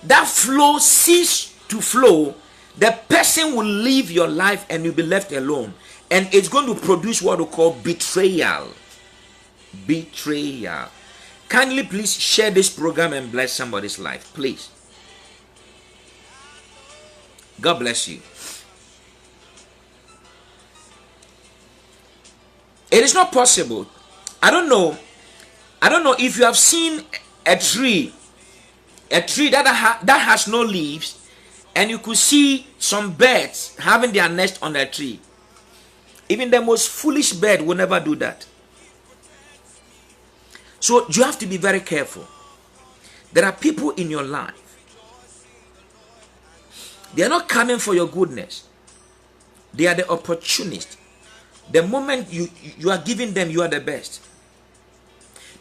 that flow ceases to flow, the person will leave your life and you'll be left alone. And it's going to produce what we call betrayal. Betrayal. Kindly please share this program and bless somebody's life, please. God bless you. It is not possible. I don't know if you have seen a tree that has no leaves, and you could see some birds having their nest on that tree. Even the most foolish bird will never do that. So you have to be very careful. There are people in your life, they are not coming for your goodness. They are the opportunist. The moment you are giving them, you are the best.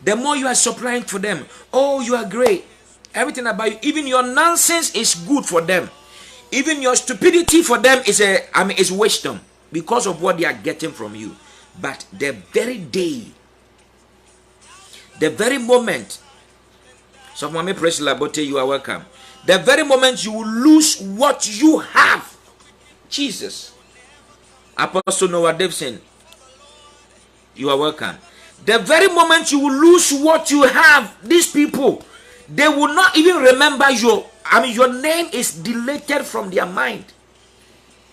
The more you are supplying for them, oh, you are great. Everything about you, even your nonsense is good for them. Even your stupidity for them is wisdom because of what they are getting from you. But the very day, the very moment, so Mami Press Labote, you are welcome. The very moment you will lose what you have, Jesus. Apostle Noah Davidson, you are welcome. The very moment you will lose what you have, these people, they will not even remember your name is deleted from their mind.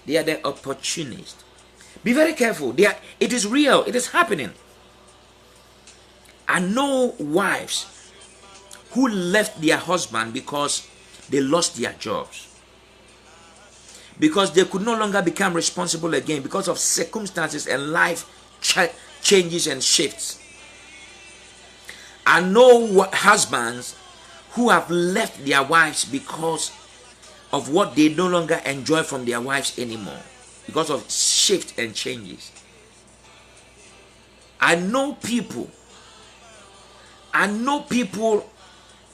They are the opportunists. Be very careful. It is real. It is happening. I know wives who left their husband because they lost their jobs. Because they could no longer become responsible again because of circumstances and life changes and shifts. I know husbands who have left their wives because of what they no longer enjoy from their wives anymore, because of shift and changes. I know people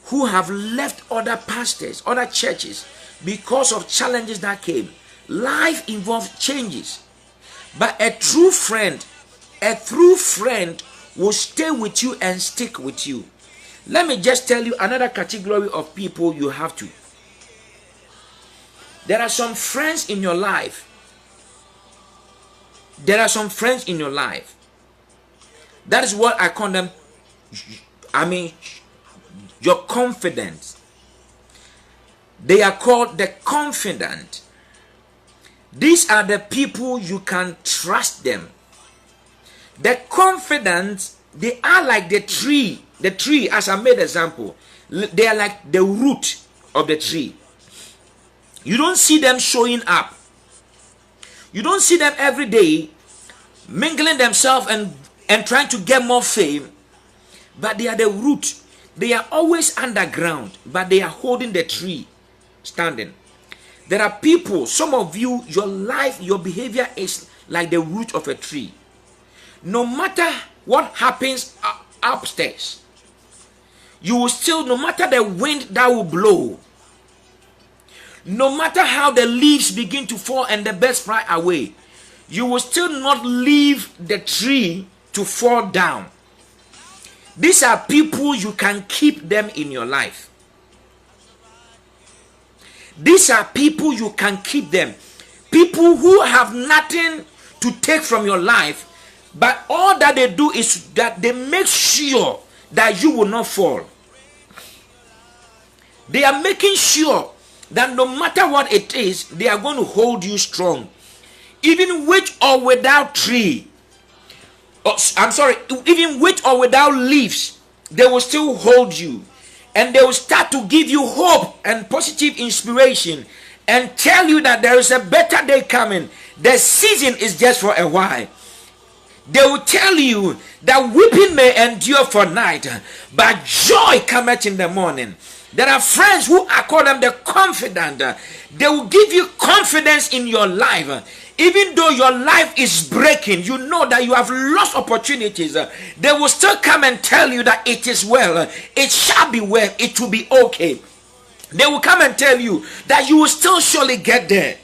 who have left other pastors, other churches, because of challenges that came. Life involves changes. But a true friend will stay with you and stick with you. Let me just tell you another category of people you have to. There are some friends in your life. That is what I call them. Your confidence. They are called the confident. These are the people you can trust them. The confident, they are like the tree. The tree, as I made example, they are like the root of the tree. You don't see them showing up. You don't see them every day mingling themselves and trying to get more fame. But they are the root. They are always underground, but they are holding the tree standing. There are people, some of you, your life, your behavior is like the root of a tree. No matter what happens upstairs, you will still, no matter the wind that will blow, no matter how the leaves begin to fall and the birds fly away, you will still not leave the tree to fall down. These are people you can keep them in your life. These are people you can keep them. People who have nothing to take from your life, but all that they do is that they make sure that you will not fall. They are making sure that no matter what it is, they are going to hold you strong. Even with or without tree, even with or without leaves, they will still hold you. And they will start to give you hope and positive inspiration and tell you that there is a better day coming. The season is just for a while. They will tell you that weeping may endure for night, but joy cometh in the morning. There are friends who I call them the confident. They will give you confidence in your life. Even though your life is breaking, you know that you have lost opportunities. They will still come and tell you that it is well. It shall be well. It will be okay. They will come and tell you that you will still surely get there.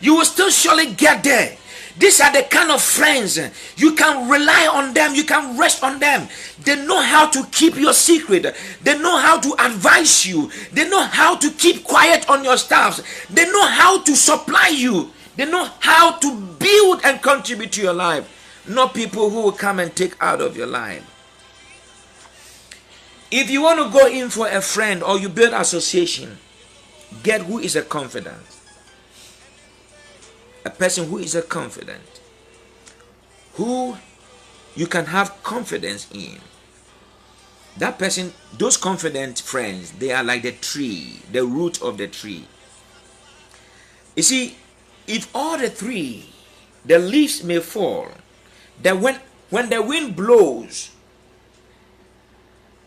You will still surely get there. These are the kind of friends you can rely on them. You can rest on them. They know how to keep your secret. They know how to advise you. They know how to keep quiet on your staffs. They know how to supply you. They know how to build and contribute to your life. Not people who will come and take out of your life. If you want to go in for a friend or you build association, get who is a confidant. A person who is a confidant. Who you can have confidence in. That person, those confident friends, they are like the tree, the root of the tree. You see, if all the three, the leaves may fall, that when the wind blows,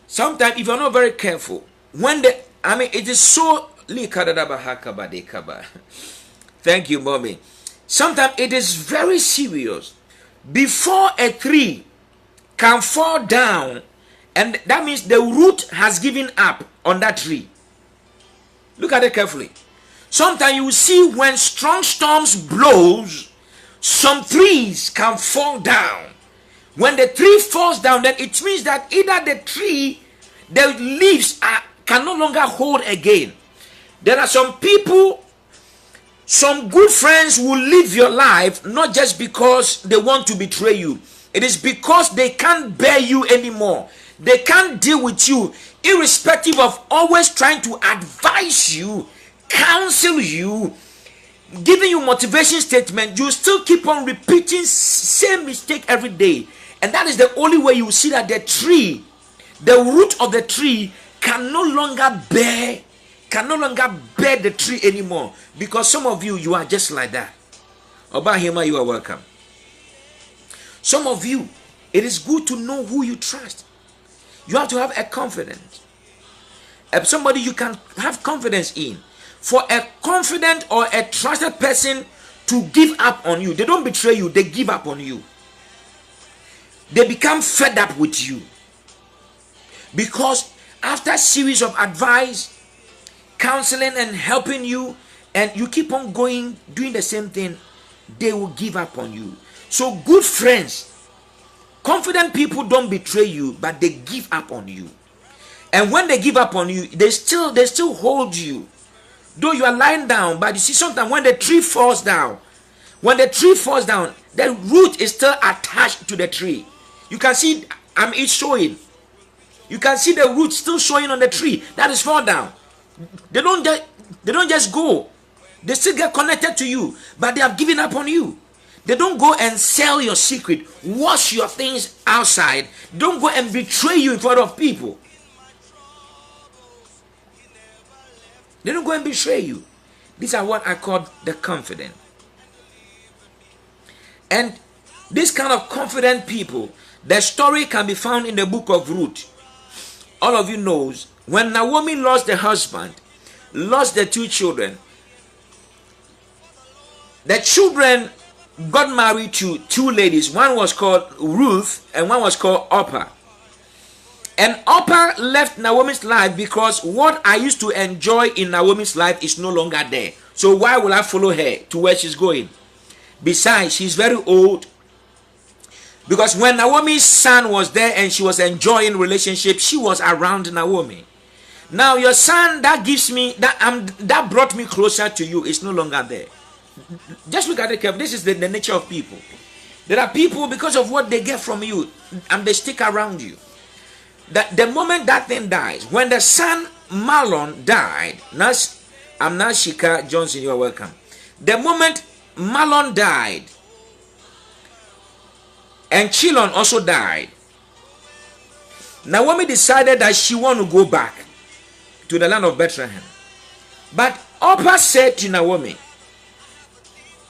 sometimes if you're not very careful, it is so. Thank you, mommy. Sometimes it is very serious. Before a tree can fall down, and that means the root has given up on that tree. Look at it carefully. Sometimes you see when strong storms blows, some trees can fall down. When the tree falls down, then it means that either the tree, the leaves can no longer hold again. There are some people, some good friends will leave your life not just because they want to betray you. It is because they can't bear you anymore. They can't deal with you, irrespective of always trying to advise you, counsel you, giving you motivation statement. You still keep on repeating same mistake every day. And that is the only way you see that the tree, the root of the tree can no longer bear the tree anymore. Because some of you are just like that. Obahima, you are welcome. Some of you, it is good to know who you trust. You have to have a confidence. Somebody you can have confidence in. For a confident or a trusted person to give up on you, they don't betray you, they give up on you. They become fed up with you. Because After a series of advice, counseling, and helping you, and you keep on going, doing the same thing, they will give up on you. So good friends, confident people don't betray you, but they give up on you. And when they give up on you, they still hold you. Though you are lying down, but you see, sometimes when the tree falls down, the root is still attached to the tree. You can see it's showing. You can see the root still showing on the tree. That is fall down. They don't just go. They still get connected to you, but they have given up on you. They don't go and sell your secret, wash your things outside. Don't go and betray you in front of people. They don't go and betray you. These are what I call the confident. And this kind of confident people, their story can be found in the book of Ruth. All of you knows when Naomi lost the husband, lost the 2 children. The children got married to 2 ladies. One was called Ruth and one was called Orpah. And Orpah left Naomi's life because what I used to enjoy in Naomi's life is no longer there. So why will I follow her to where she's going? Besides, she's very old. Because when Naomi's son was there and she was enjoying relationship, she was around Naomi. Now your son that brought me closer to you is no longer there. Just look at it carefully. This is the nature of people. There are people, because of what they get from you, and they stick around you. That the moment that thing dies, when the son Marlon died, I'm not Shika Johnson, you are welcome. The moment Marlon died, and Chilon also died, Naomi decided that she want to go back to the land of Bethlehem. But Orpah said to Naomi,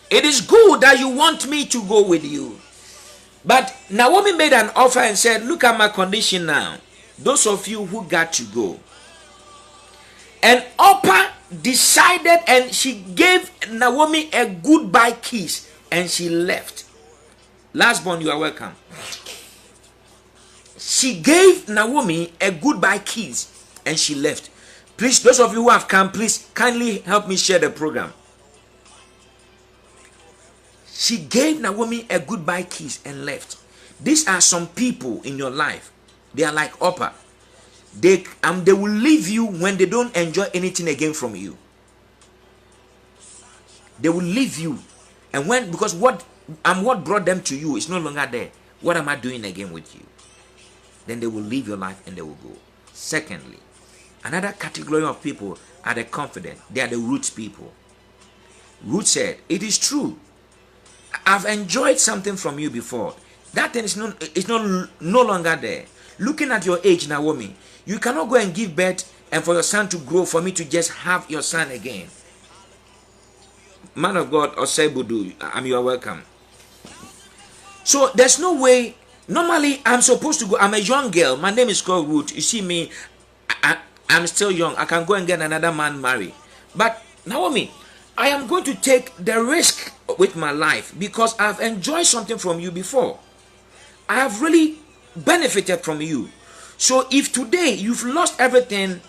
it is good that you want me to go with you. But Naomi made an offer and said, look at my condition now. Those of you who got to go. And Orpah decided, and she gave Naomi a goodbye kiss and she left. Last born, you are welcome. She gave Naomi a goodbye kiss and she left. Please, those of you who have come, please kindly help me share the program. She gave Naomi a goodbye kiss and left. These are some people in your life. They are like Orpah. They will leave you when they don't enjoy anything again from you. They will leave you. And because what brought them to you is no longer there. What am I doing again with you? Then they will leave your life and they will go. Secondly, another category of people are the confident. They are the roots people. Ruth said, it is true. I've enjoyed something from you before. That thing is no longer there. Looking at your age, Naomi, you cannot go and give birth and for your son to grow, for me to just have your son again. Man of God, Osebudu, you are welcome. So there's no way. Normally, I'm supposed to go. I'm a young girl. My name is called Ruth. You see me, I'm still young. I can go and get another man married. But Naomi, I am going to take the risk with my life because I've enjoyed something from you before. I have really benefited from you. So if today you've lost everything,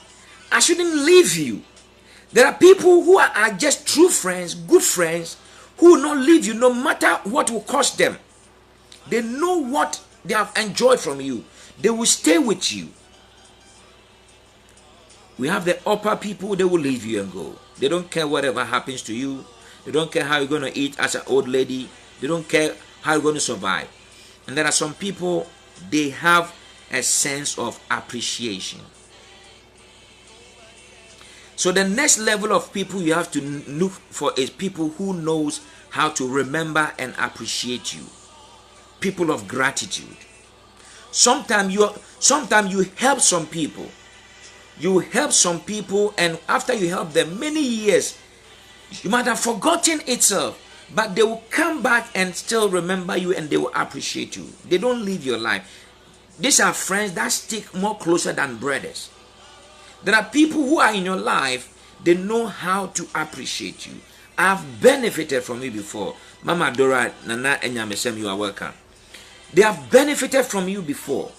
I shouldn't leave you. There are people who are just true friends, good friends, who will not leave you no matter what will cost them. They know what they have enjoyed from you. They will stay with you. We have the upper people, they will leave you and go. They don't care whatever happens to you. They don't care how you're going to eat as an old lady. They don't care how you're going to survive. And there are some people, they have a sense of appreciation. So the next level of people you have to look for is people who knows how to remember and appreciate you. People of gratitude. Sometimes you help some people. You help some people, and after you help them many years, you might have forgotten itself, but they will come back and still remember you and they will appreciate you. They don't leave your life. These are friends that stick more closer than brothers. There are people who are in your life, they know how to appreciate you. I've benefited from you before. Mama Dora, Nana Enyamesem, you are welcome. They have benefited from you before.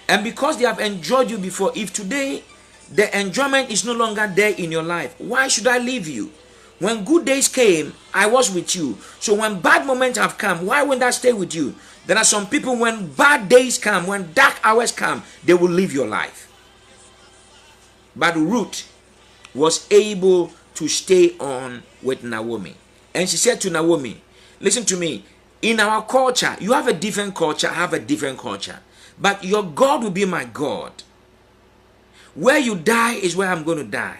And because they have enjoyed you before, if today the enjoyment is no longer there in your life, why should I leave you? When good days came, I was with you. So when bad moments have come, why wouldn't I stay with you? There are some people, when bad days come, when dark hours come, they will leave your life. But Ruth was able to stay on with Naomi. And she said to Naomi, listen to me, in our culture, you have a different culture, I have a different culture. But your God will be my God. Where you die is where I'm going to die.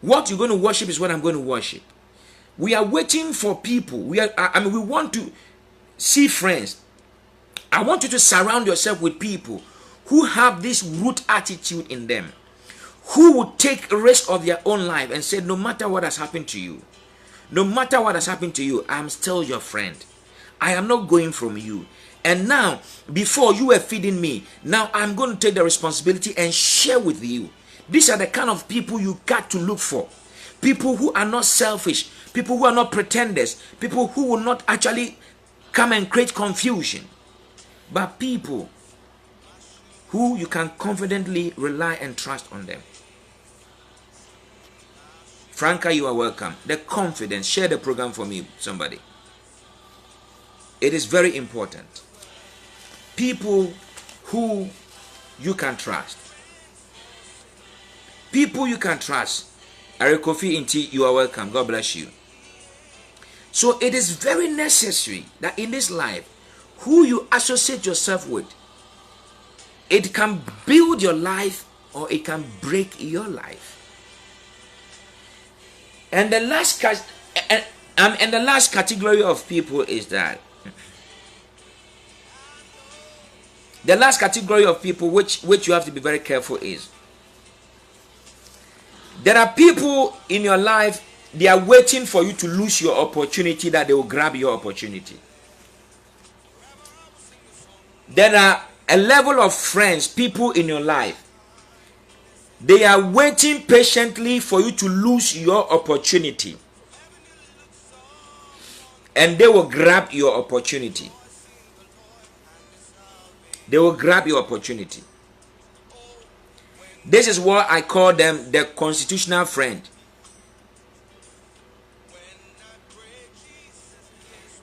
What you're going to worship is what I'm going to worship. We are waiting for people. We want to see friends. I want you to surround yourself with people who have this root attitude in them, who will take a risk of their own life and say, no matter what has happened to you, no matter what has happened to you, I'm still your friend. I am not going from you. And now, before you were feeding me, now I'm going to take the responsibility and share with you. These are the kind of people you got to look for. People who are not selfish. People who are not pretenders. People who will not actually come and create confusion. But people who you can confidently rely and trust on them. Franca, you are welcome. The confidence. Share the program for me, somebody. It is very important. People who you can trust. People you can trust. Eric Kofi Inti, you are welcome. God bless you. So it is very necessary that in this life, who you associate yourself with, it can build your life or it can break your life. And the last category of people is that the last category of people which you have to be very careful is, there are people in your life, they are waiting for you to lose your opportunity that they will grab your opportunity. There are a level of friends, people in your life, they are waiting patiently for you to lose your opportunity. And they will grab your opportunity. They will grab your opportunity. This is what I call them the constitutional friend.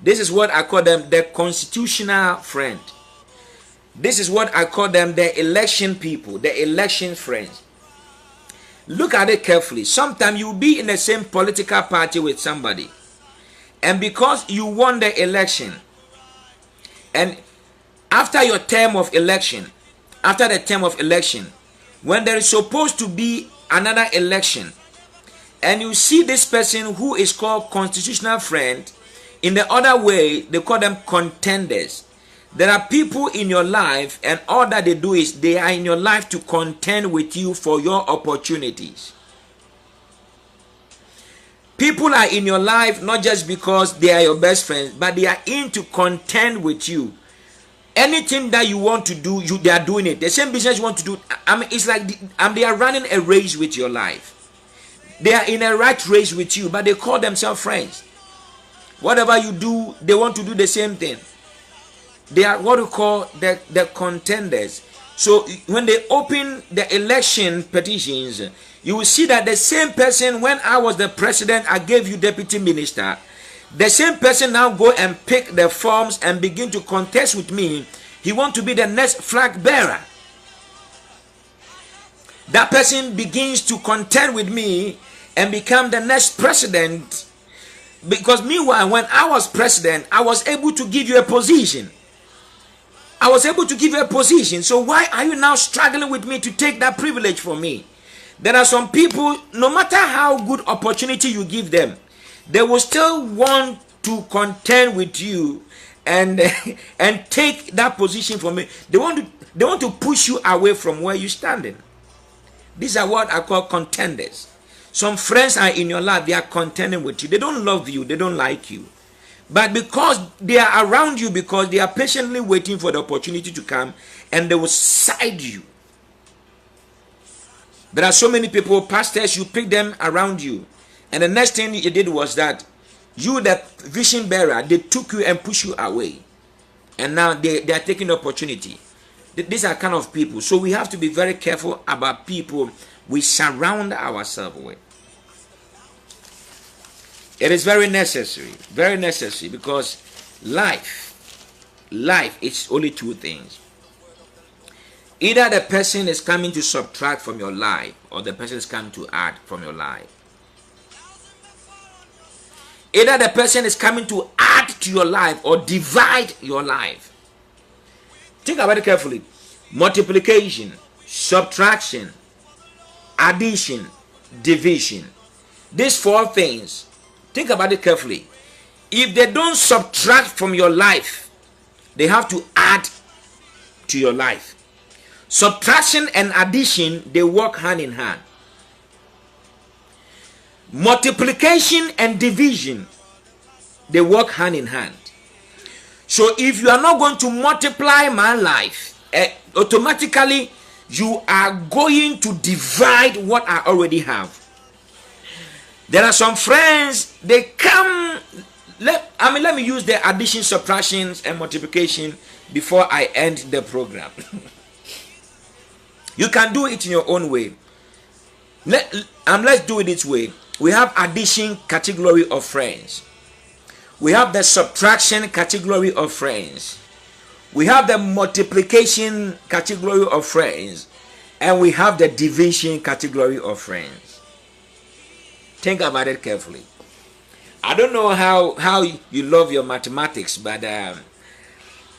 This is what I call them the constitutional friend. This is what I call them the election people, the election friends. Look at it carefully. Sometimes you'll be in the same political party with somebody, and because you won the election, and after your term of election, after the term of election, when there is supposed to be another election, and you see this person who is called constitutional friend, in the other way, they call them contenders. There are people in your life, and all that they do is they are in your life to contend with you for your opportunities. People are in your life not just because they are your best friends, but they are in to contend with you. Anything that you want to do, they are doing it. The same business you want to do, it's like they are running a race with your life. They are in a rat race with you, but they call themselves friends. Whatever you do, they want to do the same thing. They are what we call the contenders. So when they open the election petitions, you will see that the same person, when I was the president, I gave you deputy minister. The same person now go and pick the forms and begin to contest with me. He want to be the next flag bearer. That person begins to contend with me and become the next president. Because meanwhile, when I was president, I was able to give you a position. I was able to give you a position. So why are you now struggling with me to take that privilege from me? There are some people, no matter how good opportunity you give them, they will still want to contend with you and take that position from me. They want to push you away from where you're standing. These are what I call contenders. Some friends are in your life, they are contending with you. They don't love you, they don't like you. But because they are around you, because they are patiently waiting for the opportunity to come, and they will side you. There are so many people, pastors, you pick them around you. And the next thing you did was that you, the vision bearer, they took you and pushed you away. And now they are taking the opportunity. These are kind of people. So we have to be very careful about people we surround ourselves with. It is very necessary, because life is only two things. Either the person is coming to subtract from your life, or the person is coming to add from your life. Either the person is coming to add to your life or divide your life. Think about it carefully. Multiplication, subtraction, addition, division. These four things, think about it carefully. If they don't subtract from your life, they have to add to your life. Subtraction and addition, they work hand in hand. Multiplication and division, they work hand in hand. So if you are not going to multiply my life, automatically you are going to divide what I already have. There are some friends, they come, let me use the addition, subtractions and multiplication before I end the program. You can do it in your own way. Let's do it this way. We have addition category of friends. We have the subtraction category of friends. We have the multiplication category of friends. And we have the division category of friends. Think about it carefully. I don't know how you love your mathematics, but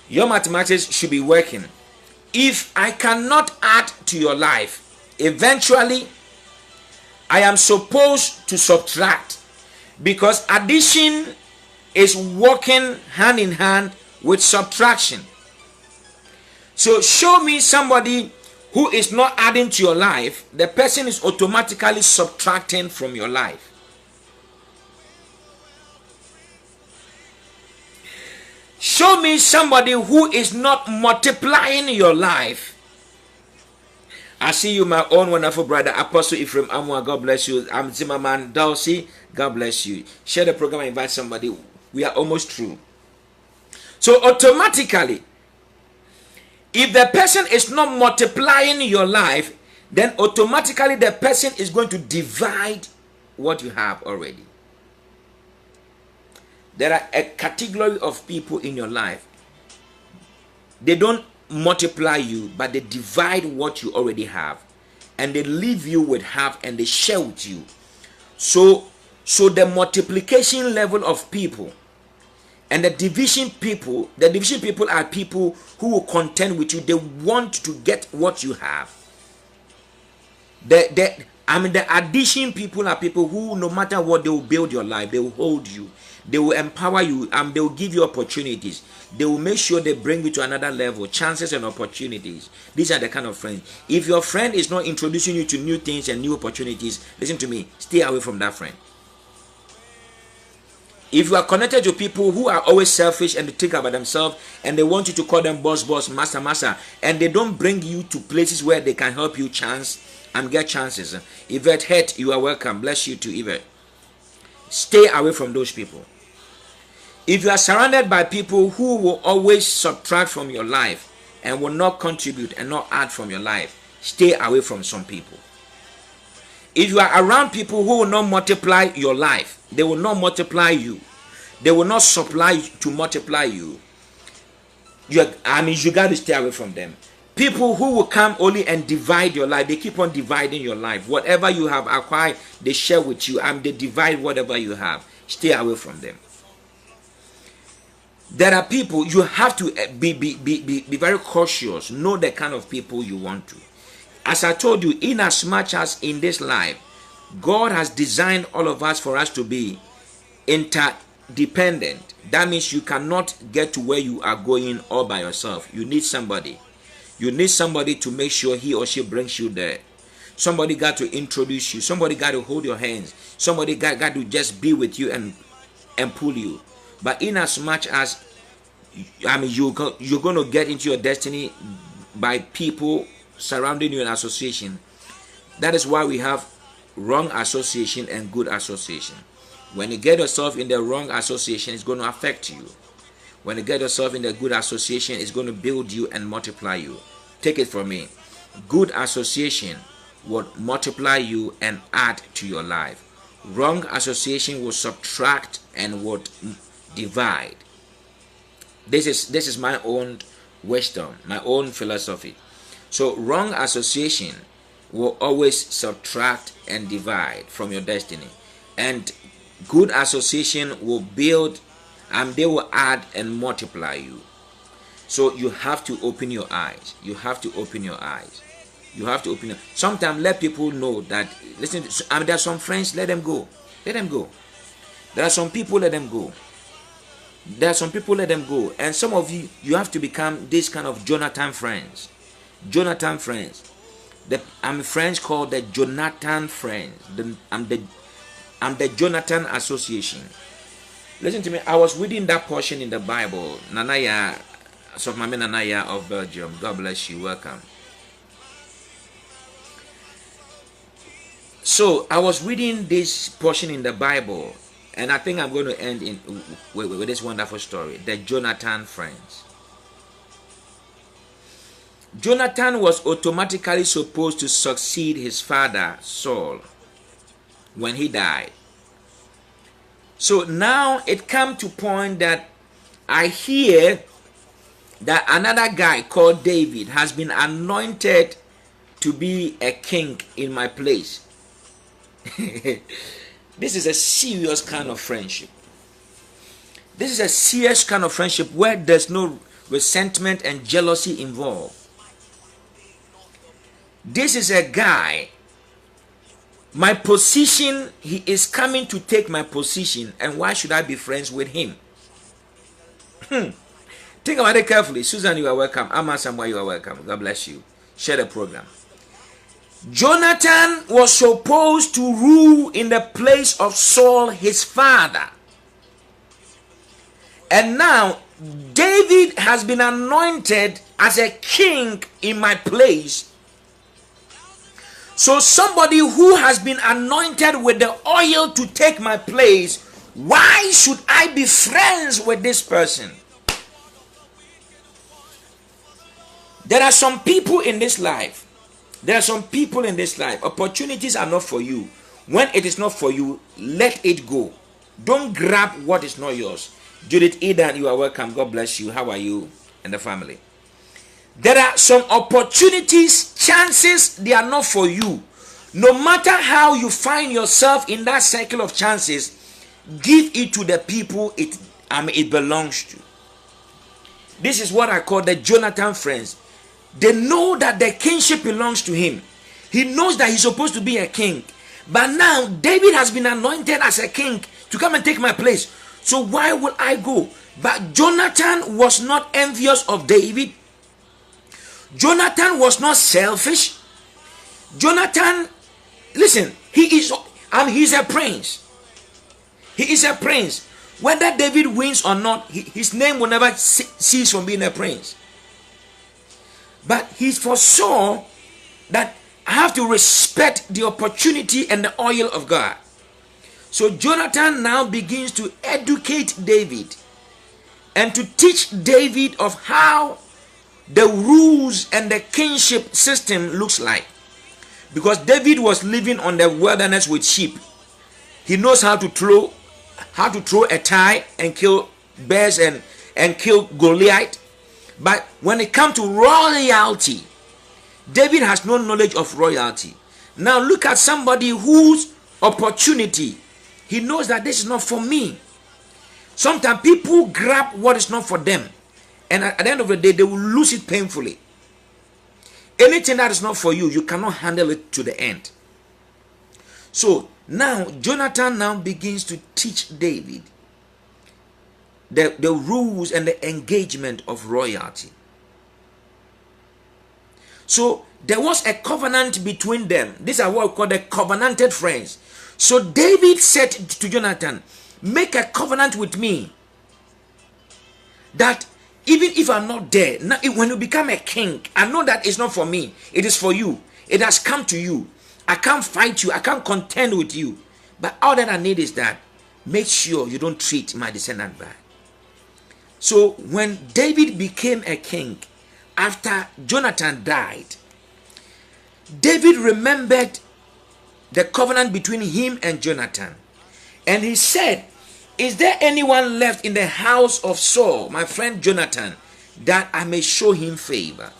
your mathematics should be working. If I cannot add to your life, eventually I am supposed to subtract, because addition is working hand in hand with subtraction. So show me somebody who is not adding to your life, the person is automatically subtracting from your life. Show me somebody who is not multiplying your life. I see you, my own wonderful brother, Apostle Ephraim Amwa. God bless you. I'm Zimmerman Dulcie. God bless you. Share the program, invite somebody. We are almost through. So automatically, if the person is not multiplying your life, then automatically the person is going to divide what you have already. There are a category of people in your life. They don't multiply you, but they divide what you already have. And they leave you with half and they share with you. So the multiplication level of people and the division people are people who will contend with you. They want to get what you have. The addition people are people who, no matter what, they will build your life. They will hold you. They will empower you. They will give you opportunities. They will make sure they bring you to another level, chances and opportunities. These are the kind of friends. If your friend is not introducing you to new things and new opportunities, listen to me, stay away from that friend. If you are connected to people who are always selfish and they think about themselves and they want you to call them boss, master, and they don't bring you to places where they can help you chance and get chances. Yvette Het, you are welcome. Bless you too, Yvette. Stay away from those people. If you are surrounded by people who will always subtract from your life and will not contribute and not add from your life, stay away from some people. If you are around people who will not multiply your life, they will not multiply you, they will not supply to multiply you, you got to stay away from them. People who will come only and divide your life, they keep on dividing your life. Whatever you have acquired, they share with you and they divide whatever you have. Stay away from them. There are people you have to be very cautious. Know the kind of people you want to. As I told you, in as much as in this life, God has designed all of us for us to be interdependent. That means you cannot get to where you are going all by yourself. You need somebody. You need somebody to make sure he or she brings you there. Somebody got to introduce you. Somebody got to hold your hands. Somebody got to just be with you and pull you. But in as much as you're going to get into your destiny by people surrounding you in association, that is why we have wrong association and good association. When you get yourself in the wrong association, it's going to affect you. When you get yourself in the good association, it's going to build you and multiply you. Take it from me. Good association would multiply you and add to your life. Wrong association will subtract and would divide. This is my own wisdom, my own philosophy. So wrong association will always subtract and divide from your destiny, and good association will build, and they will add and multiply you. So you have to open your eyes. You have to open your eyes. You have to open your... Sometimes let people know that, listen, there are some friends, let them go. Let them go. There are some people, let them go. There are some people, let them go. And some of you, you have to become this kind of Jonathan friends. Jonathan friends. I'm friends called the Jonathan friends. I'm the Jonathan Association. Listen to me. I was reading that portion in the Bible. Nanaya, Sofmame Nanaya of Belgium. God bless you. Welcome. So I was reading this portion in the Bible, and I think I'm going to end with this wonderful story. The Jonathan friends. Jonathan was automatically supposed to succeed his father Saul when he died. So now it come to point that I hear that another guy called David has been anointed to be a king in my place. This is a serious kind of friendship. This is a serious kind of friendship where there's no resentment and jealousy involved. This is a guy, my position, he is coming to take my position, and why should I be friends with him? Think about it carefully. Susan, you are welcome. Amma Samuel, you are welcome. God bless you. Share the program. Jonathan was supposed to rule in the place of Saul, his father. And now, David has been anointed as a king in my place. So somebody who has been anointed with the oil to take my place, why should I be friends with this person? There are some people in this life. There are some people in this life. Opportunities are not for you. When it is not for you, let it go. Don't grab what is not yours. Judith Eden, you are welcome. God bless you. How are you and the family? There are some opportunities, chances, they are not for you. No matter how you find yourself in that cycle of chances, give it to the people it belongs to. This is what I call the Jonathan friends. They know that the kingship belongs to him. He knows that he's supposed to be a king. But now David has been anointed as a king to come and take my place. So why will I go? But Jonathan was not envious of David. Jonathan was not selfish. Jonathan, listen, he's a prince. He is a prince. Whether David wins or not, his name will never cease from being a prince. But he foresaw that I have to respect the opportunity and the oil of God. So Jonathan now begins to educate David and to teach David of how the rules and the kingship system looks like. Because David was living on the wilderness with sheep. He knows how to throw a tie and kill bears and kill Goliath. But when it comes to royalty, David has no knowledge of royalty. Now look at somebody whose opportunity, he knows that this is not for me. Sometimes people grab what is not for them, and at the end of the day, they will lose it painfully. Anything that is not for you, you cannot handle it to the end. So now Jonathan now begins to teach David the rules and the engagement of royalty. So there was a covenant between them. These are what we call the covenanted friends. So David said to Jonathan, make a covenant with me that even if I'm not there, now when you become a king, I know that it's not for me. It is for you. It has come to you. I can't fight you. I can't contend with you. But all that I need is that make sure you don't treat my descendant bad. So when David became a king, after Jonathan died, David remembered the covenant between him and Jonathan. And he said, is there anyone left in the house of Saul, my friend Jonathan, that I may show him favor?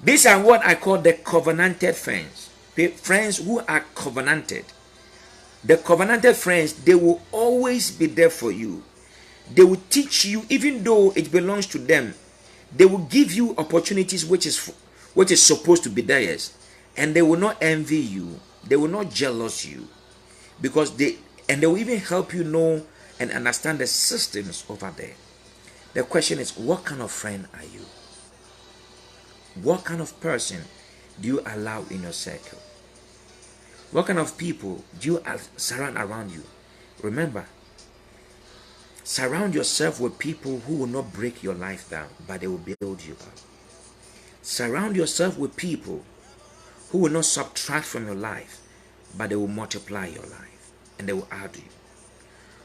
These are what I call the covenanted friends. Friends who are covenanted. The covenanted friends, they will always be there for you. They will teach you, even though it belongs to them. They will give you opportunities which is supposed to be theirs. And they will not envy you. They will not jealous you. Because they will even help you know and understand the systems over there. The question is, what kind of friend are you? What kind of person do you allow in your circle? What kind of people do you surround around you? Remember, surround yourself with people who will not break your life down, but they will build you up. Surround yourself with people who will not subtract from your life, but they will multiply your life and they will add you.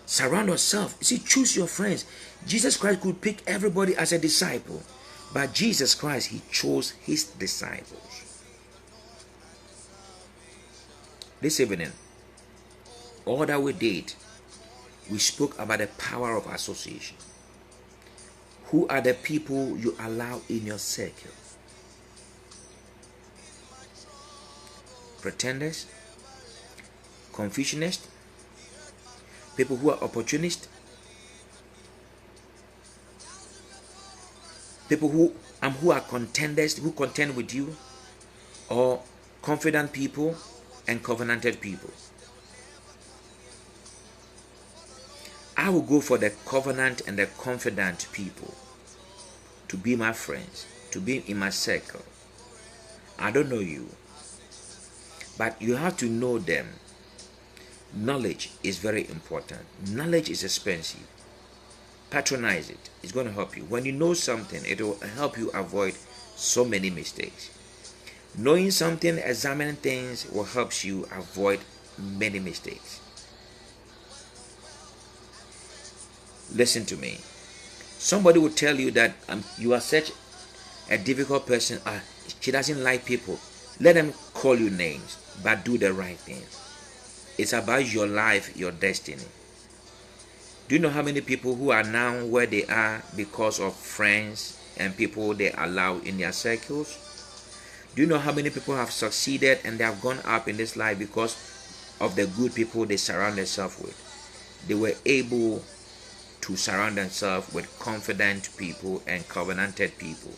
Surround yourself. You see, choose your friends. Jesus Christ could pick everybody as a disciple, but Jesus Christ, he chose his disciples. This evening, all that we did, we spoke about the power of association. Who are the people you allow in your circle? Pretenders, confusionists, people who are opportunists, people who are contenders, who contend with you, or confident people and covenanted people. I will go for the covenant and the confident people to be my friends, to be in my circle. I don't know you, but you have to know them. Knowledge is very important. Knowledge is expensive. Patronize it. It's going to help you. When you know something, it will help you avoid so many mistakes. Knowing something, examining things will help you avoid many mistakes. Listen to me. Somebody will tell you that you are such a difficult person. She doesn't like people. Let them call you names, but do the right thing. It's about your life, your destiny. Do you know how many people who are now where they are because of friends and people they allow in their circles? Do you know how many people have succeeded and they have gone up in this life because of the good people they surround themselves with? They were able to surround themselves with confident people and covenanted people.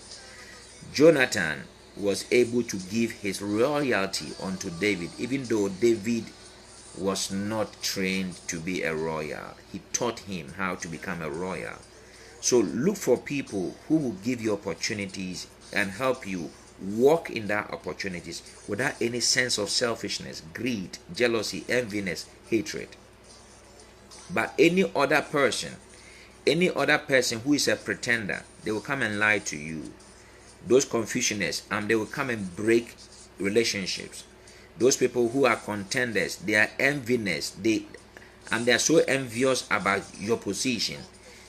Jonathan was able to give his royalty unto David, even though David was not trained to be a royal. He taught him how to become a royal. So look for people who will give you opportunities and help you walk in that opportunities without any sense of selfishness, greed, jealousy, enviness, hatred. But any other person who is a pretender, they will come and lie to you. Those confusionists, they will come and break relationships. Those people who are contenders, they are envious. They are so envious about your position.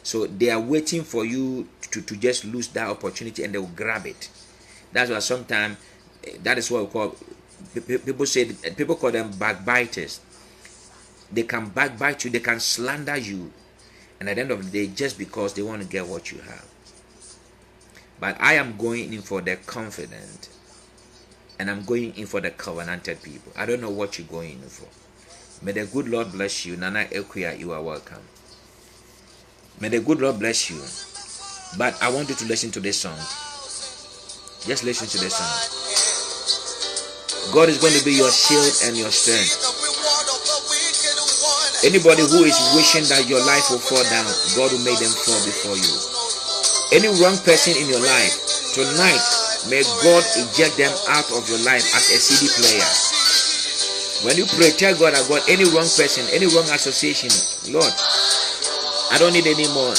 So they are waiting for you to just lose that opportunity and they will grab it. That's why sometimes, that is what we call, people call them backbiters. They can backbite you, they can slander you. And at the end of the day, just because they want to get what you have. But I am going in for the confident. And I'm going in for the covenanted people. I don't know what you're going in for. May the good Lord bless you. Nana Ekuya, you are welcome. May the good Lord bless you. But I want you to listen to this song. Just listen to this song. God is going to be your shield and your strength. Anybody who is wishing that your life will fall down, God will make them fall before you. Any wrong person in your life, tonight, may God eject them out of your life as a CD player. When you pray, tell God, I got any wrong person, any wrong association. Lord, I don't need any more.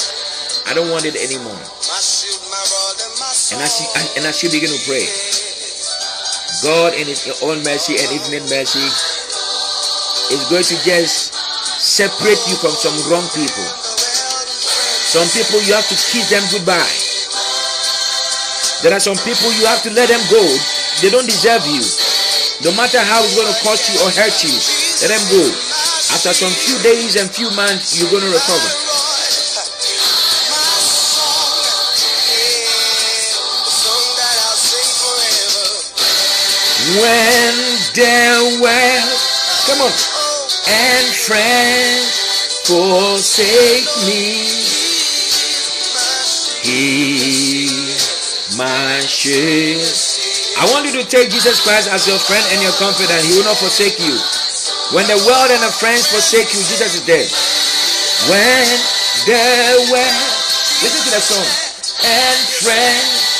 I don't want it anymore. And as you begin to pray, God in his own mercy and infinite mercy is going to just separate you from some wrong people. Some people you have to kiss them goodbye. There are some people you have to let them go. They don't deserve you. No matter how it's going to cost you or hurt you, let them go. After some few days and few months, you're going to recover. When the world, come on, and friends forsake me, He my shield. I want you to take Jesus Christ as your friend and your confidant. He will not forsake you. When the world and the friends forsake you, Jesus is there. When the world, listen to the song, and friends.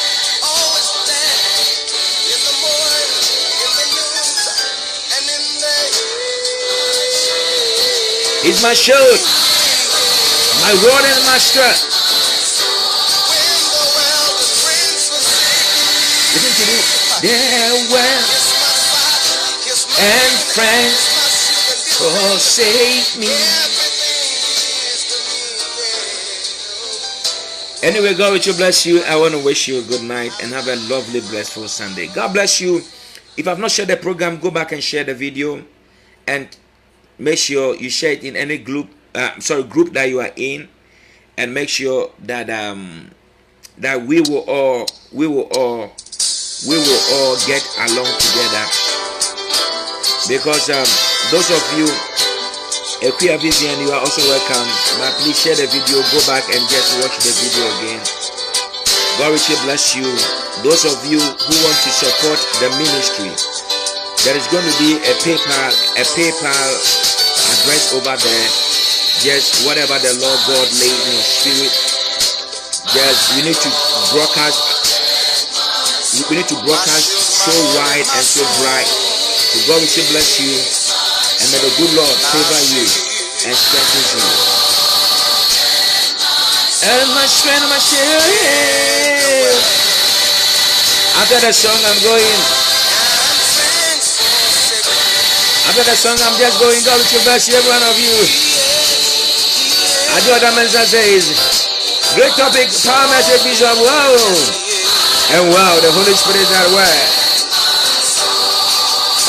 He's my shield, my rod and my strength. Listen to me. There were and friends forsake me. Anyway, God will bless you. I want to wish you a good night and have a lovely, blessful Sunday. God bless you. If I've not shared the program, go back and share the video and make sure you share it in any group that you are in, and make sure that that we will all get along together, because those of you Equia Vision, you are also welcome. But please share the video, go back and just watch the video again. God will bless you. Those of you who want to support the ministry, there is going to be a PayPal address over there. Just whatever the Lord God laid in your spirit, just we need to broadcast so wide and so bright. So God will bless you, and may the good Lord favor you and strengthen you. And my strength, my shield. After the song, I'm going. After the song, I'm just going. God will bless you, every one of you. Adoda Mensa says, great topic, power message, Bishop. Wow. And wow, the Holy Spirit is at work.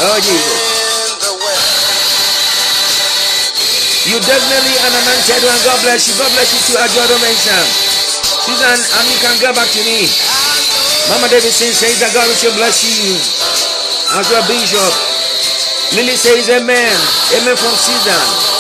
Oh, Jesus. You definitely an anointed one. God bless you. God bless you too, Adoda Mensa. Susan, you can get back to me. Mama Davidson says that God will bless you. As well, Bishop. Lily says amen. Amen from Susan.